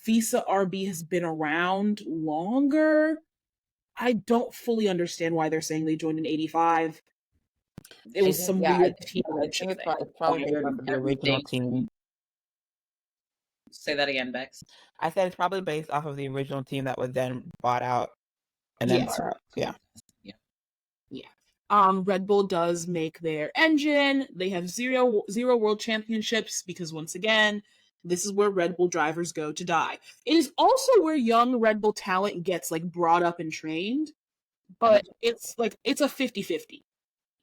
Visa RB has been around longer. I don't fully understand why they're saying they joined in 85. It was some weird team ownership thing. It's probably based off of the original team. Say that again, Bex. I said it's probably based off of the original team that was then bought out. And then Yeah. Red Bull does make their engine. They have zero world championships because once again, This is where Red Bull drivers go to die. It is also where young Red Bull talent gets like brought up and trained, but it's like it's a 50-50,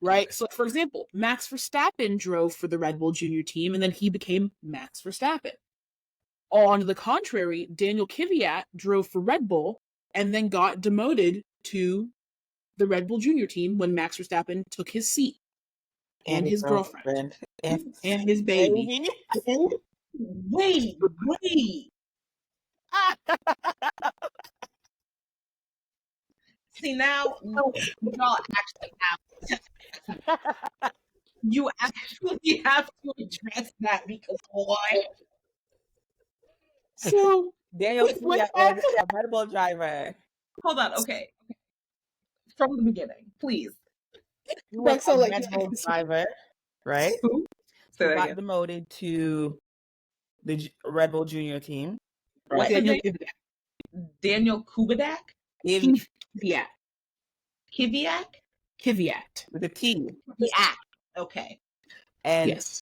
right? So for example, Max Verstappen drove for the Red Bull junior team and then he became Max Verstappen. On the contrary, Daniel Kvyat drove for Red Bull and then got demoted to the Red Bull junior team when Max Verstappen took his seat and his girlfriend and his baby. Wait. See, now y'all actually have you actually have to address that because why? So Daniel Kvyat was a Red Bull driver. Hold on, okay. From the beginning, please. He was a Red Bull driver, right? Who? He got demoted to the Red Bull junior team. What's his name? Daniel Kubidak? Kvyat. Kvyat? With a T. Kvyat. Okay. And yes.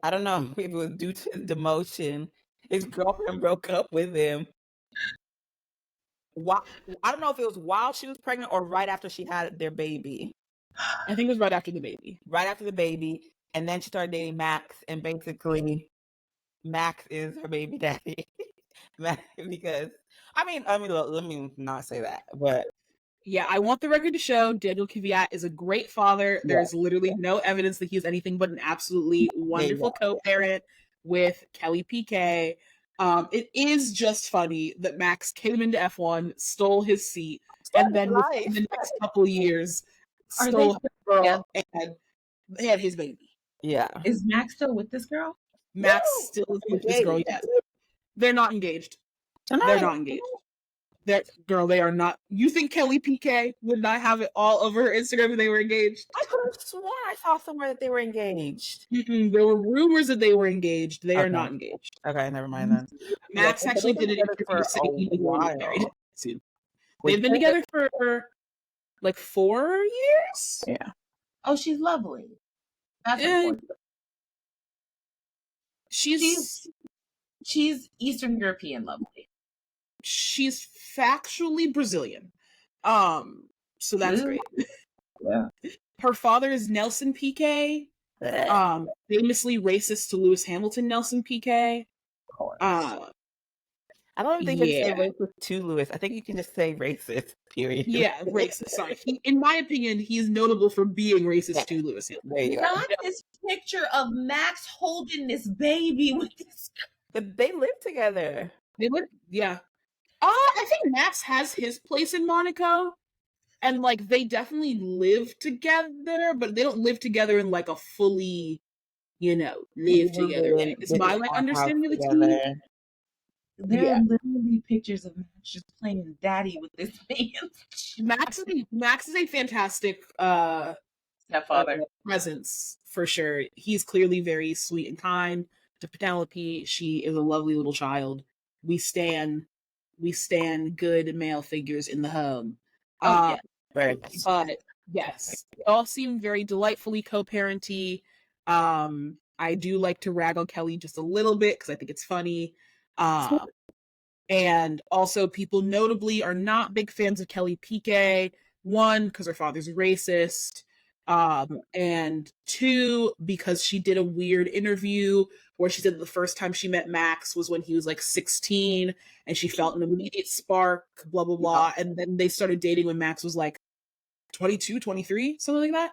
I don't know if it was due to the demotion. His girlfriend broke up with him. I don't know if it was while she was pregnant or right after she had their baby. I think it was right after the baby. Right after the baby. And then she started dating Max. And basically, Max is her baby daddy. Because, I mean, let me not say that. But yeah, I want the record to show Daniel Kvyat is a great father. There's literally no evidence that he's anything but an absolutely wonderful co-parent with Kelly Piquet. It is just funny that Max came into F1, stole his seat, and then within the next couple of years, stole her girl and they had his baby. Yeah. Is Max still with this girl? Max still is with this girl, yes. They're not engaged. They're not engaged. They are not. You think Kelly Piquet would not have it all over her Instagram if they were engaged? I could have sworn I saw somewhere that they were engaged. There were rumors that they were engaged. They are not engaged. Okay, never mind then. Max actually did an interview saying he was going to get married soon. They've been together for like 4 years. Yeah. Oh, she's lovely. That's important. She's Eastern European lovely. She's factually Brazilian. So that's great. Yeah. Her father is Nelson Piquet. Famously racist to Lewis Hamilton, Nelson Piquet. Of course. I don't think you can say racist to Lewis. I think you can just say racist, period. Yeah, racist. Sorry. In my opinion, he is notable for being racist to Lewis Hamilton. There you Not this picture of Max holding this baby with this. They live together. Yeah. I think Max has his place in Monaco. And, like, they definitely live together, but they don't live together in, like, a fully, live together way. It's my, understanding of the team. There are literally pictures of Max just playing daddy with this man. Max is a fantastic stepfather presence, for sure. He's clearly very sweet and kind to Penelope. She is a lovely little child. We stand good male figures in the home. But yes, they all seem very delightfully co-parenty. I do like to rag on Kelly just a little bit because I think it's funny. And also people notably are not big fans of Kelly Piquet. 1, because her father's racist. And 2, because she did a weird interview where she said the first time she met Max was when he was like 16 and she felt an immediate spark, blah, blah, blah. And then they started dating when Max was like 22, 23, something like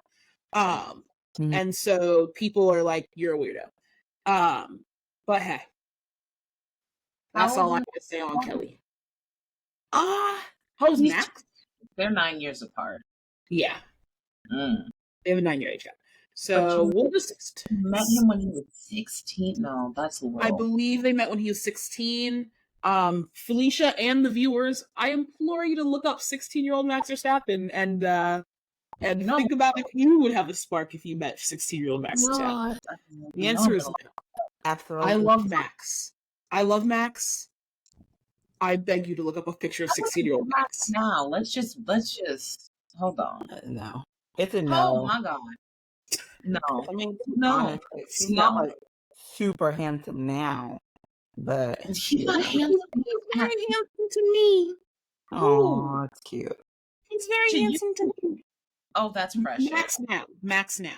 that. And so people are like, you're a weirdo. But hey, that's all I have to say on Kelly. How's Max? They're 9 years apart. Yeah. They have a 9-year age gap. So we'll just met him when he was 16. No, that's low. I believe they met when he was 16. Felicia and the viewers, I implore you to look up 16-year-old Max Verstappen and think about if you would have a spark if you met 16-year-old Max Verstappen. The answer is no. Absolutely. I love Max. I beg you to look up a picture of 16-year-old Max. Now, let's just hold on. No. It's a no. Oh my god. No. I mean, no. Honestly, he's not like super handsome now. but He's not handsome. He's very handsome to me. oh, it's cute. He's very handsome to me. Oh, that's precious. Max now,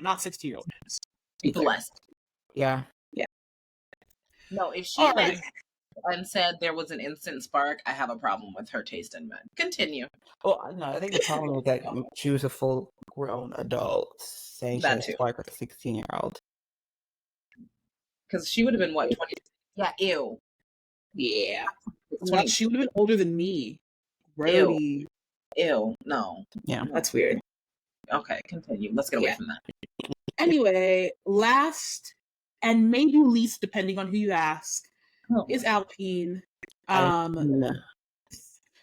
not 60-year-old Max. Blessed. Yeah. No, if she Alright. and said there was an instant spark, I have a problem with her taste in men. Continue. Well, no, I think the problem is that she was a full-grown adult saying she That had a too. spark with a 16-year-old. Because she would have been, what, 20? Yeah, ew. Yeah. 20. She would have been older than me. Brody. Ew. No. Yeah. That's weird. Okay, continue. Let's get away from that. Anyway, last and maybe least, depending on who you ask, is Alpine.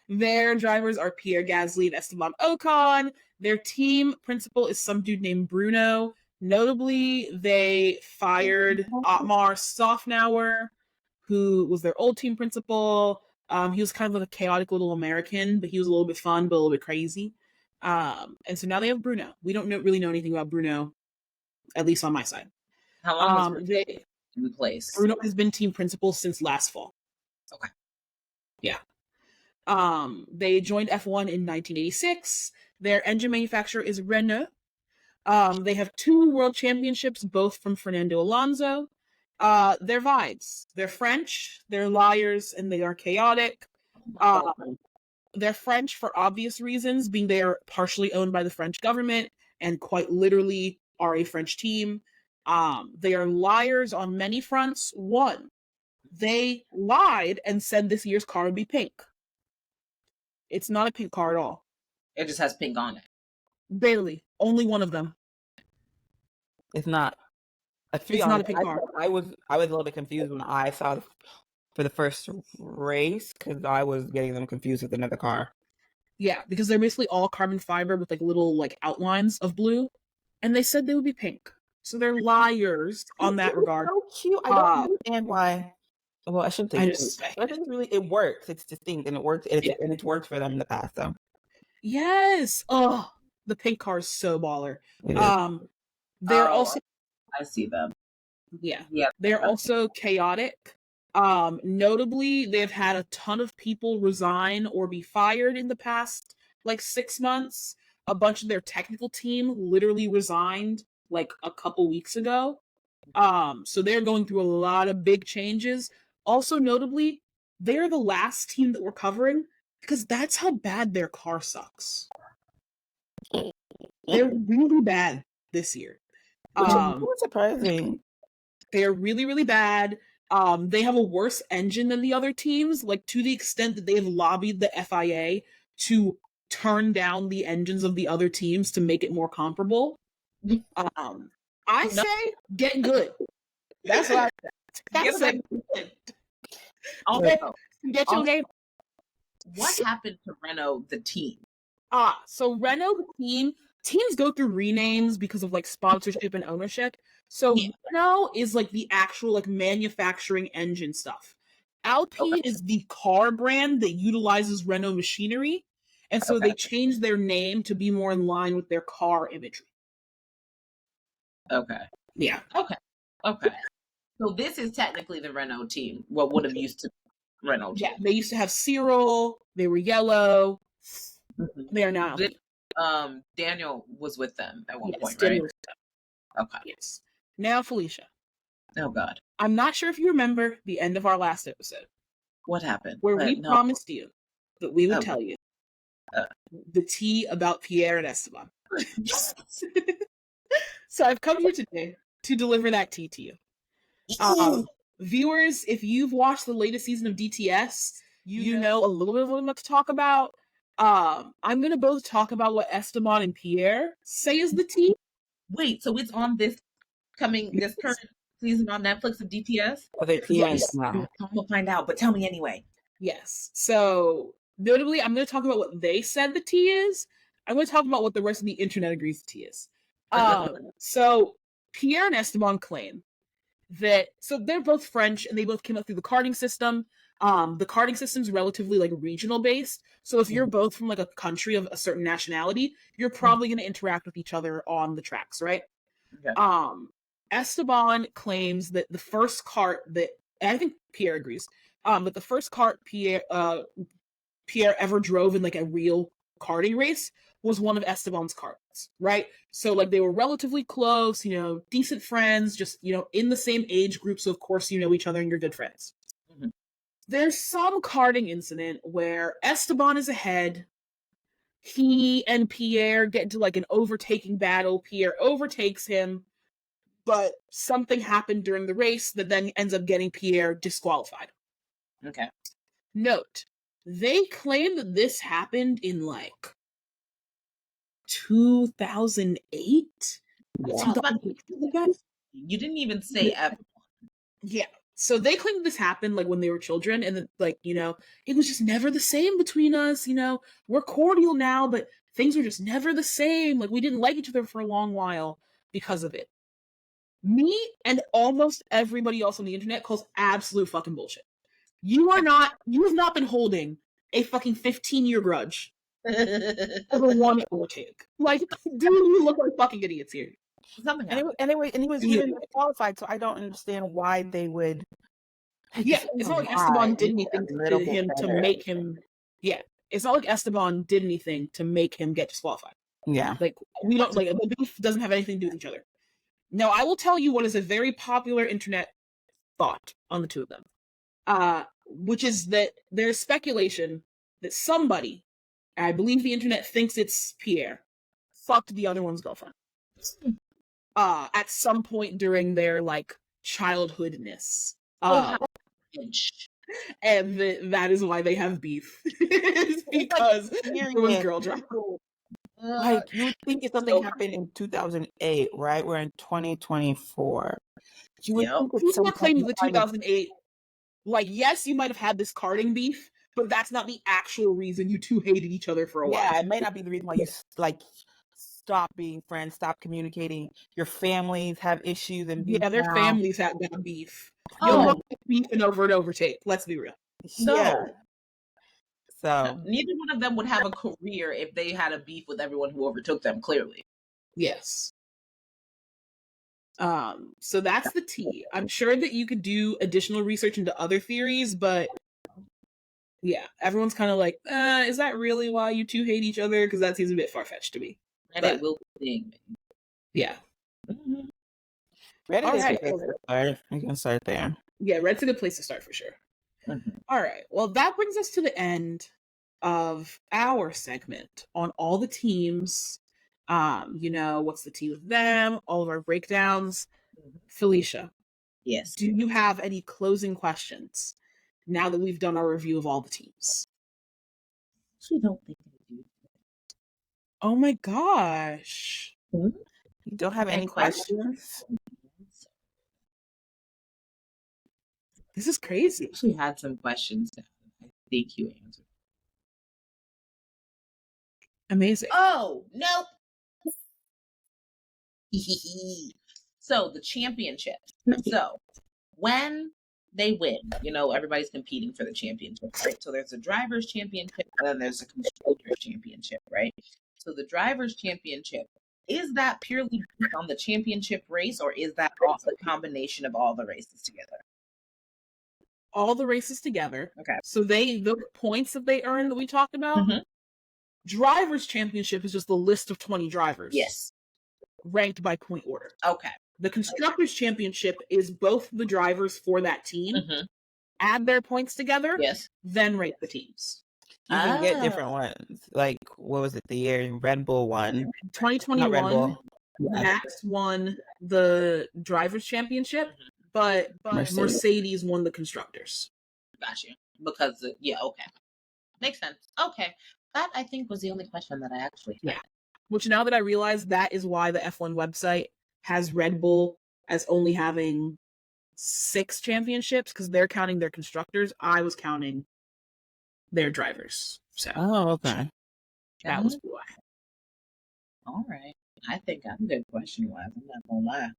Their drivers are Pierre Gasly and Esteban Ocon. Their team principal is some dude named Bruno. Notably, they fired Otmar Sofnauer, who was their old team principal. He was kind of like a chaotic little American, but he was a little bit fun, but a little bit crazy. And so now they have Bruno. We don't really know anything about Bruno, at least on my side. How long has Bruno in place? Bruno has been team principal since last fall. Okay. Yeah. They joined F1 in 1986. Their engine manufacturer is Renault. They have 2 world championships, both from Fernando Alonso. They're vibes. They're French, they're liars, and they are chaotic. They're French for obvious reasons, being they are partially owned by the French government and quite literally are a French team. They are liars on many fronts. One, they lied and said this year's car would be pink. It's not a pink car at all. It just has pink on it. Barely. Only one of them. It's not. It's not a pink car. I was a little bit confused when I saw for the first race because I was getting them confused with another car. Yeah, because they're basically all carbon fiber with like little like outlines of blue, and they said they would be pink. So they're liars on that regard. So cute. I don't understand why. Well, I shouldn't say. I think really it works. It's distinct and it works. And it's worked for them in the past, though. Yes. Oh, the pink car is so baller. They're also. I see them. Yeah. Yeah. They're also chaotic. Notably, they've had a ton of people resign or be fired in the past like 6 months. A bunch of their technical team literally resigned like a couple weeks ago. So they're going through a lot of big changes. Also, notably, they're the last team that we're covering because that's how bad their car sucks. They're really bad this year. Which is surprising. They're really, really bad. They have a worse engine than the other teams, like to the extent that they have lobbied the FIA to turn down the engines of the other teams to make it more comparable. I say get good. That's what I say. Get your game. What happened to Renault, the team? So Renault, the teams go through renames because of like sponsorship and ownership. So Renault is like the actual like manufacturing engine stuff. Alpine is the car brand that utilizes Renault machinery. And so they changed their name to be more in line with their car imagery. Okay. Yeah. Okay. So this is technically the Renault team. What would have used to be Renault team. Yeah, they used to have Cyril. They were yellow. Mm-hmm. They are now. Daniel was with them at one point, Daniel right? Okay. Yes. Now, Felicia. Oh, God. I'm not sure if you remember the end of our last episode. What happened? Where we promised you that we would tell you the tea about Pierre and Esteban. So I've come here today to deliver that tea to you. Viewers, if you've watched the latest season of DTS, you know a little bit of what I'm about to talk about. I'm going to both talk about what Esteban and Pierre say is the tea. Wait, so it's on this current season on Netflix of DTS? Yes. I'm going to find out, but tell me anyway. Yes. So, notably, I'm going to talk about what they said the tea is. I'm going to talk about what the rest of the internet agrees the tea is. So, Pierre and Esteban claim that, so they're both French and they both came up through the karting system. The karting system is relatively like regional based. So if you're both from like a country of a certain nationality, you're probably going to interact with each other on the tracks, right? Okay. Esteban claims that the first kart that and I think Pierre agrees, that the first kart Pierre ever drove in like a real karting race was one of Esteban's karts, right? So like they were relatively close, decent friends, just in the same age group, so of course you know each other and you're good friends. Mhm. There's some karting incident where Esteban is ahead. He and Pierre get into like an overtaking battle. Pierre overtakes him, but something happened during the race that then ends up getting Pierre disqualified. Okay. Note, they claim that this happened in like 2008. You didn't even say ever. Yeah. So they claim that this happened like when they were children, and that, like, it was just never the same between us. We're cordial now, but things were just never the same. Like we didn't like each other for a long while because of it. Me and almost everybody else on the internet calls absolute fucking bullshit. You have not been holding a fucking 15-year grudge over one overtake. Like, dude, you look like fucking idiots here. Something And he was even qualified, so I don't understand why they would. Yeah, it's not like Esteban did anything to him to make him. Yeah, it's not like Esteban did anything to make him get disqualified. Yeah, like we don't like the beef doesn't have anything to do with each other. Now, I will tell you what is a very popular internet thought on the two of them, which is that there's speculation that somebody, I believe the internet thinks it's Pierre, fucked the other one's girlfriend. At some point during their like childhoodness. And that is why they have beef. It's because it was girl drama. Like you would think if something happened in 2008, right? We're in 2024. You would think People are claiming the 2008. Like, yes, you might have had this karting beef, but that's not the actual reason you two hated each other for a while. Yeah, it may not be the reason why you like stop being friends, stop communicating. Your families have issues and beef. Yeah, their families have got beef. You'll look at beef and overtake. Let's be real. So neither one of them would have a career if they had a beef with everyone who overtook them, clearly. Yes. So that's the tea. I'm sure that you could do additional research into other theories, but yeah, everyone's kind of like, is that really why you two hate each other? Because that seems a bit far-fetched to me. Reddit will sing. Yeah. Mm-hmm. Reddit is a good place to start. You can start there. Yeah, Reddit's a good place to start for sure. Mm-hmm. All right. Well, that brings us to the end of our segment on all the teams. What's the tea with them? All of our breakdowns. Felicia. Yes. Do you have any closing questions now that we've done our review of all the teams? I don't think I do. Oh my gosh. You don't have any questions? This is crazy. I actually had some questions that I think you answered. Amazing. Oh, nope. So the championship. So when they win, everybody's competing for the championship, right? So there's a driver's championship and then there's a constructor's championship, right? So the driver's championship, is that purely based on the championship race, or is that also a combination of all the races together? All the races together. Okay. So the points that they earn that we talked about, driver's championship is just the list of 20 drivers. Yes. Ranked by point order. Okay. The constructor's championship is both the drivers for that team, add their points together, yes, then rate the teams. You can get different ones. Like, what was it, the year Red Bull won? 2021, Max won the driver's championship, but Mercedes won the constructors. Got you. Because, okay. Makes sense. Okay. That, I think, was the only question that I actually had. Yeah. Which, now that I realize, that is why the F1 website has Red Bull as only having 6 championships, because they're counting their constructors. I was counting their drivers. So. Oh, okay. That was why. All right. I think I'm good question-wise. I'm not gonna lie.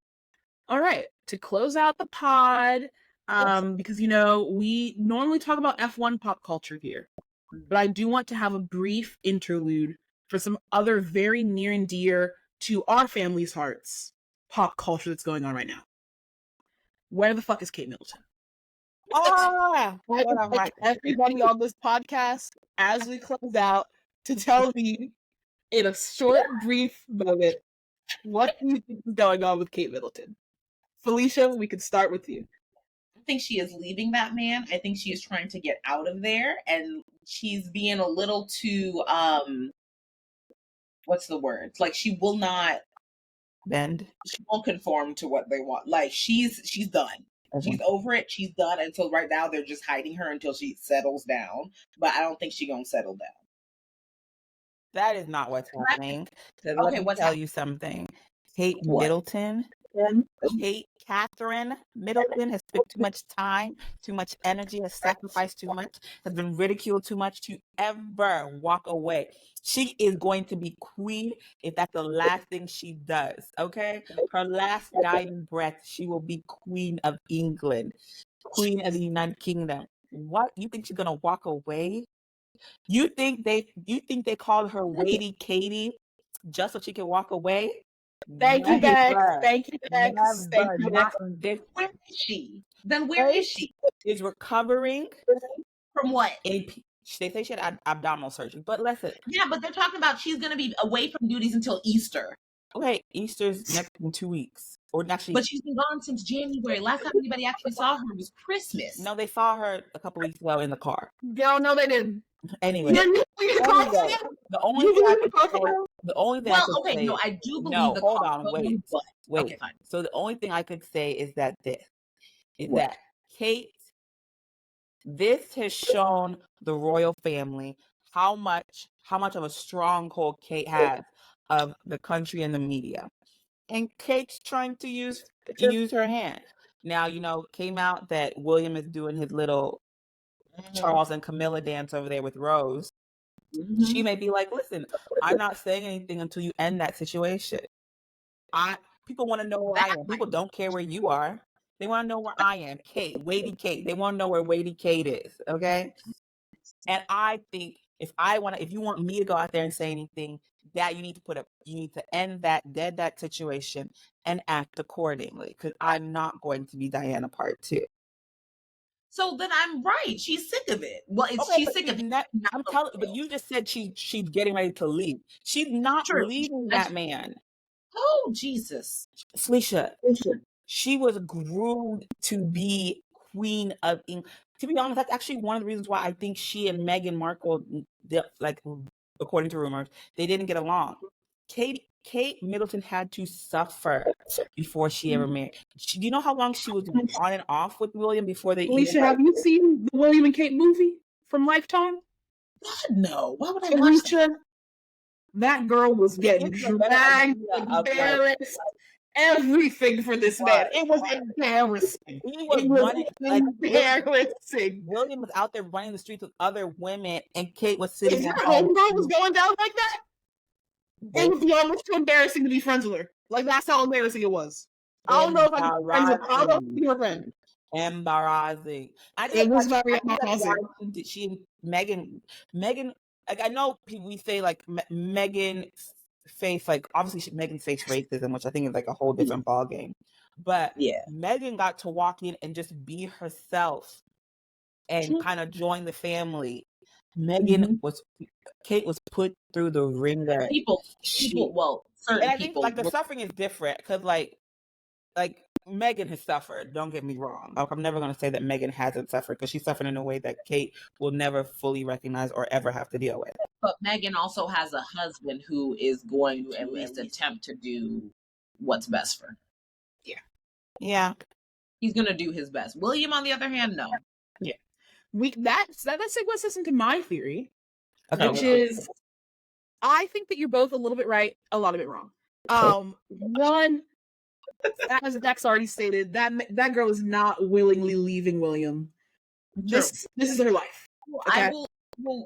All right. To close out the pod, because, we normally talk about F1 pop culture here, but I do want to have a brief interlude for some other very near and dear to our family's hearts pop culture that's going on right now. Where the fuck is Kate Middleton? Ah, I would like everybody on this podcast, as we close out, to tell me in a short, brief moment, what do you think is going on with Kate Middleton? Felicia, we can start with you. I think she is leaving that man. I think she is trying to get out of there, and she's being a little too what's the word? Like she will not bend. She won't conform to what they want. Like she's done. Okay. She's over it. She's done. And so right now they're just hiding her until she settles down. But I don't think she's gonna settle down. That is not what's happening. Okay, Let me what's tell you something. Kate What? Middleton, Catherine Middleton has spent too much time, too much energy, has sacrificed too much, has been ridiculed too much to ever walk away. She is going to be queen if that's the last thing she does, okay? Her last dying breath, she will be queen of England, queen of the United Kingdom. What? You think she's going to walk away? You think they called her Weighty Katie just so she can walk away? Thank you, Bex. Thank you, Bex. Thank you, Bex. Where is she? Then where is she? Is recovering from what? They say she had abdominal surgery, but listen. Yeah, but they're talking about she's going to be away from duties until Easter. Okay, Easter's next in 2 weeks. Or actually, but she's been gone since January. Last time anybody actually saw her was Christmas. No, they saw her a couple weeks ago in the car. No, they didn't. Anyway, the only thing I could say. No, I do believe no, the hold car on, wait. Okay, fine. So the only thing I could say is that that Kate, this has shown the royal family how much of a stronghold Kate has of the country and the media. And Kate's trying to use her hand. Now, came out that William is doing his little Charles and Camilla dance over there with Rose. Mm-hmm. She may be like, listen, I'm not saying anything until you end that situation. People want to know where I am. People don't care where you are. They want to know where I am. Kate, Weighty Kate. They want to know where Weighty Kate is. Okay. And I think if you want me to go out there and say anything, that you need to end that situation and act accordingly. Because I'm not going to be Diana Part 2. So then I'm right. She's sick of it. Well, she's sick of it. I'm telling you, but you just said she's getting ready to leave. She's not leaving that man. Oh, Jesus. Felicia, she was groomed to be queen of England. To be honest, that's actually one of the reasons why I think she and Meghan Markle, according to rumors, they didn't get along. Kate Middleton had to suffer before she ever married. Do you know how long she was on and off with William before they? Felicia, have you seen the William and Kate movie from Lifetime? God, no. Why would I watch that? That girl was getting dragged, embarrassed, everything for this man. It was embarrassing. Embarrassing. William was out there running the streets with other women, and Kate was sitting at home. Homegirl was going down like that. It was almost too embarrassing to be friends with her. Like, that's how embarrassing it was. I don't know if I can be friends with her. I don't know if I can be her friend. Embarrassing. It was very embarrassing. She and Meghan. Like, I know we say like Meghan face, like obviously Meghan faced racism, which I think is like a whole different ballgame. But Meghan got to walk in and just be herself and kind of join the family. Kate was put through the ringer. Certain people. Like the suffering is different because like Meghan has suffered. Don't get me wrong. I'm never going to say that Meghan hasn't suffered because she suffered in a way that Kate will never fully recognize or ever have to deal with. But Meghan also has a husband who is going to at least attempt to do what's best for her. Yeah. He's going to do his best. William, on the other hand, no. Yeah. That segues us into my theory, which is I think that you're both a little bit right, a lot of it wrong. One, as Dex already stated, that girl is not willingly leaving William. This is her life. Okay?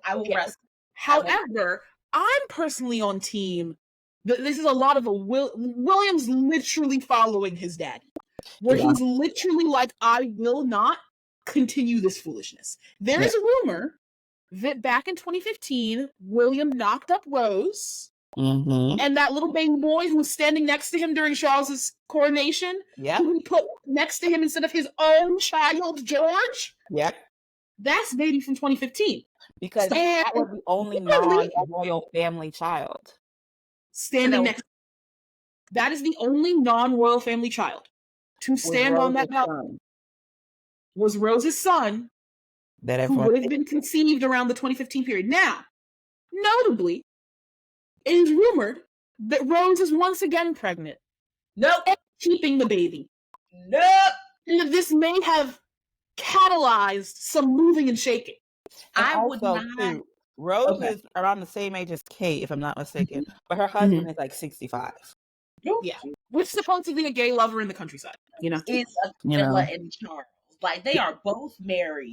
I will rest. However, I'm personally on team. This is a lot of William's literally following his daddy, where he's literally like, I will not continue this foolishness. There is a rumor that back in 2015, William knocked up Rose Mm-hmm. And that little baby boy who was standing next to him during Charles's coronation, who he put next to him instead of his own child, George. Yep. That's baby from 2015. Because that was the only non-royal family child. Standing next. That is the only non-royal family child to stand on that mountain. Was Rose's son, who would have been conceived around the 2015 period. Now, notably, it is rumored that Rose is once again pregnant. Nope. And keeping the baby. Nope. And this may have catalyzed some moving and shaking. And I would not. Too, Rose is around the same age as Kate, if I'm not mistaken, but her husband is like 65. Yeah, which supposedly a gay lover in the countryside. You know, it's Camilla and Charles. Like they are both married,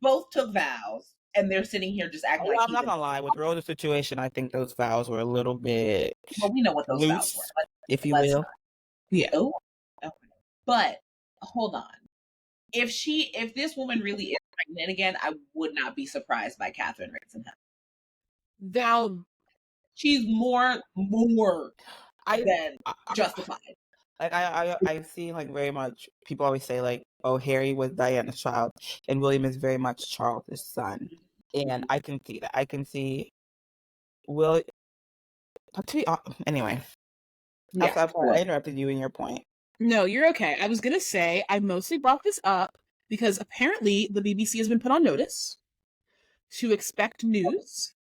both took vows, and they're sitting here just acting like. I'm not gonna lie. With Rose's situation, I think those vows were a little bit. Well, we know what those vows were, if you will. Yeah. Oh, okay. But hold on. If this woman really is pregnant again, I would not be surprised by Catherine raising him. Now, she's more than justified. Like I've seen like very much people always say like, oh, Harry was Diana's child and William is very much Charles's son, and I can see that. I can see anyway. Yeah. I interrupted you in your point. No, you're okay. I was gonna say I mostly brought this up because apparently the BBC has been put on notice to expect news.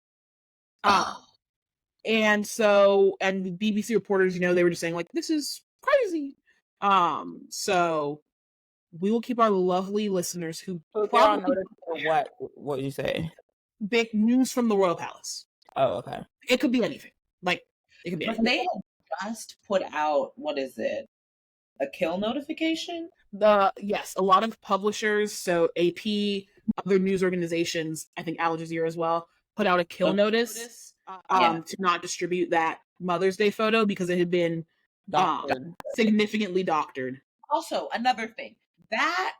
And the BBC reporters, they were just saying like, this is crazy. So we will keep our lovely listeners who probably what did you say? Big news from the Royal Palace. Oh, okay. It could be anything. Like it could be anything. They have just put out, what is it? A kill notification? Yes, a lot of publishers, so AP, other news organizations, I think Al Jazeera as well, put out a kill notice to not distribute that Mother's Day photo because it had been significantly doctored. Also, another thing, that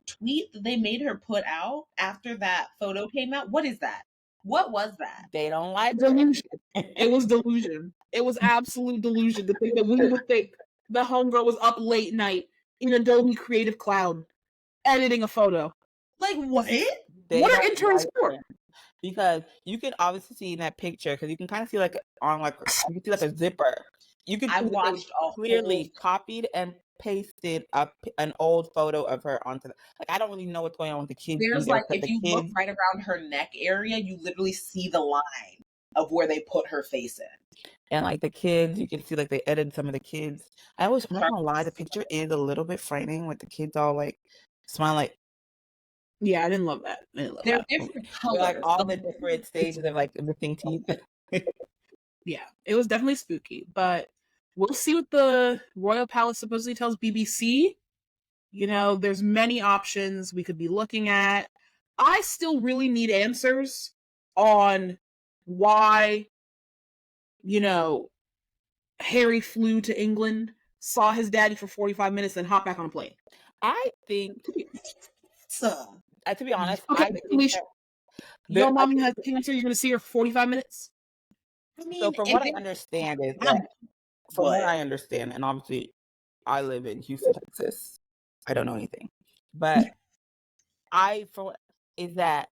tweet that they made her put out after that photo came out, what is that? What was that? They don't like delusion. It was delusion. It was absolute delusion to think that we would think the homegirl was up late night in Adobe Creative Cloud editing a photo. Like what? What are interns for? Because you can obviously see in that picture, because you can kind of see like on like you can see like a zipper. You can clearly copied and pasted an old photo of her onto the, like I don't really know what's going on with the kids. There's like if you look right around her neck area, you literally see the line of where they put her face in. And like the kids, you can see like they edited some of the kids. I'm not gonna lie, the picture is a little bit frightening with the kids all like smiling like. Yeah, I didn't love that. They're different colors. Like all the different stages of like missing teeth. Yeah, it was definitely spooky, but we'll see what the Royal Palace supposedly tells BBC. There's many options we could be looking at. I still really need answers on why, Harry flew to England, saw his daddy for 45 minutes, then hopped back on a plane. I think, to be honest, okay, your mommy has cancer, you're going to see her for 45 minutes? I mean, so from what I understand is that, from what I understand, and obviously I live in Houston, Texas. I don't know anything. But is that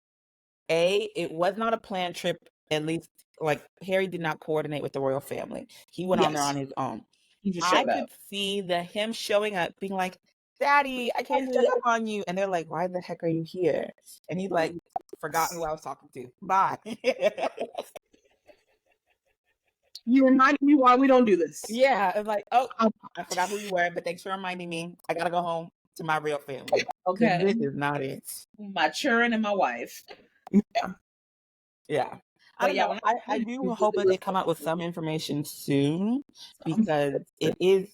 it was not a planned trip, at least like Harry did not coordinate with the royal family. He went on there on his own. I could see him showing up being like, Daddy, I can't check up on you. And they're like, why the heck are you here? And he's like, forgot who I was talking to. Bye. You reminded me why we don't do this. Yeah, it's like, oh, I forgot who you were, but thanks for reminding me. I gotta go home to my real family. Okay. This is not it. My children and my wife. Yeah. I do hope that they come out with some information soon, because it's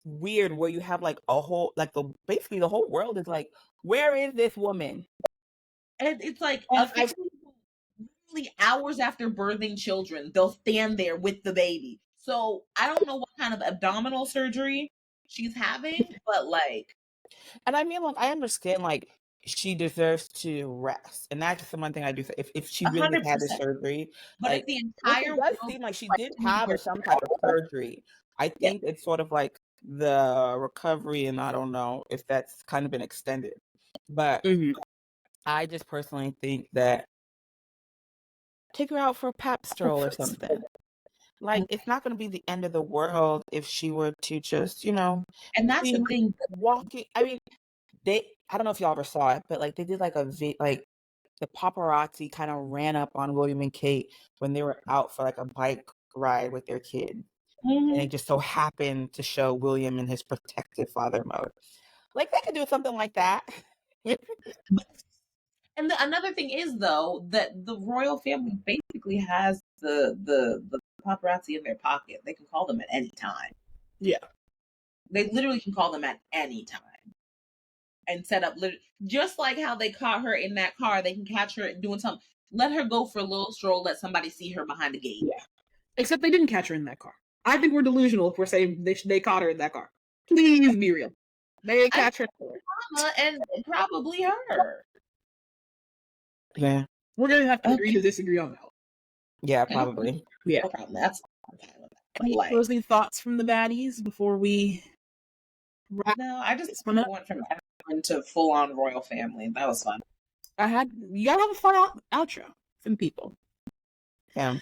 weird where you have like a whole, like basically the whole world is like, where is this woman? And it's like hours after birthing children, they'll stand there with the baby. So I don't know what kind of abdominal surgery she's having, but like, and I mean, like, I understand like she deserves to rest. And that's just the one thing I do say. If she really has had the 100%. surgery, But if like, the which it entire does world seem like she like did me have were some type of surgery. I think it's sort of like the recovery, and I don't know if that's kind of been extended. But I just personally think that take her out for a pap stroll or something. Like, it's not going to be the end of the world if she were to just, and that's the be thing. walking. I mean, I don't know if y'all ever saw it, but like they did like like the paparazzi kind of ran up on William and Kate when they were out for like a bike ride with their kid. And it just so happened to show William in his protective father mode. Like, they could do something like that. And another thing is, though, that the royal family basically has the paparazzi in their pocket. They can call them at any time. Yeah. They literally can call them at any time and set up, just like how they caught her in that car. They can catch her doing something. Let her go for a little stroll. Let somebody see her behind the gate. Yeah. Except they didn't catch her in that car. I think we're delusional if we're saying they caught her in that car. Please be real. They didn't catch her. Mama and probably her. Yeah. We're going to have to agree to disagree on that. Yeah, probably. Yeah. No problem. That's Any closing thoughts from the baddies before we wrap? No, I just went from everyone to full on royal family. That was fun. You gotta have a fun outro from people. Yeah.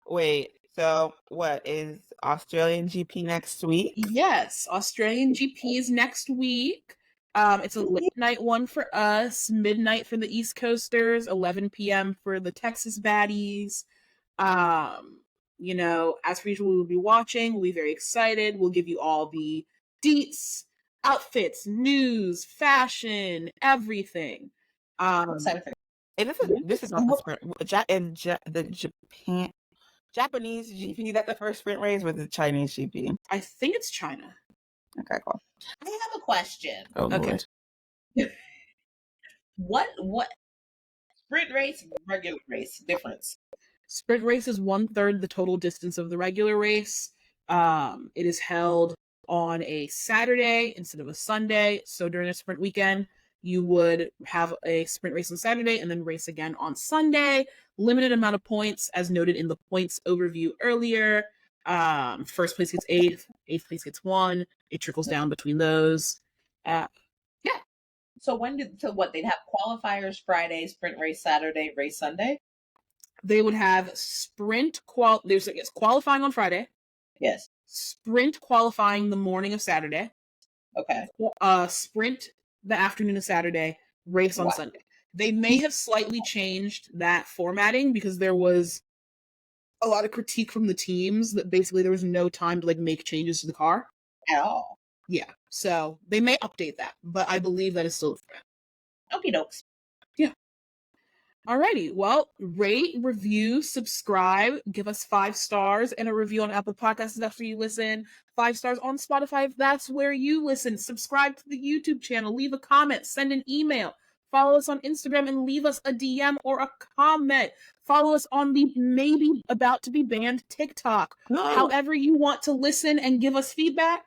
Wait, so what is Australian GP next week? Yes, Australian GP is next week. It's a late night one for us, midnight for the East Coasters, 11 p.m. for the Texas baddies. You know, as per usual, we'll be watching. We'll be very excited. We'll give you all the deets, outfits, news, fashion, everything. And this is not the sprint. The Japan Japanese GP. Is that the first sprint race with the Chinese GP? I think it's China. Okay, cool. I have a question. Oh, okay. What sprint race, regular race difference? Sprint race is 1/3 the total distance of the regular race. It is held on a Saturday instead of a Sunday. So during a sprint weekend, you would have a sprint race on Saturday and then race again on Sunday. Limited amount of points, as noted in the points overview earlier. First place gets 8th, 8th place gets 1. It trickles down between those. Yeah. So they'd have qualifiers Friday, sprint race Saturday, race Sunday? They would have there's qualifying on Friday. Yes. Sprint qualifying the morning of Saturday. Okay. Sprint the afternoon of Saturday, race on Sunday. They may have slightly changed that formatting because there was a lot of critique from the teams that basically there was no time to make changes to the car at all. Yeah, so they may update that, but I believe that is still okie dokes. Yeah. Alrighty, well, rate, review, subscribe, give us 5 stars and a review on Apple Podcasts after you listen. 5 stars on Spotify if that's where you listen. Subscribe to the YouTube channel, leave a comment, send an email. Follow us on Instagram and leave us a DM or a comment. Follow us on the maybe about to be banned TikTok. However you want to listen and give us feedback,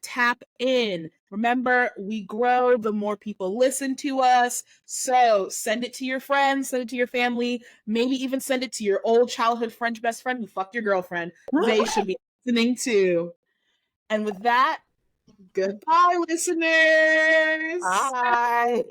tap in. Remember, we grow the more people listen to us. So send it to your friends, send it to your family, maybe even send it to your old childhood French best friend who fucked your girlfriend. They should be listening too. And with that, goodbye, listeners. Bye.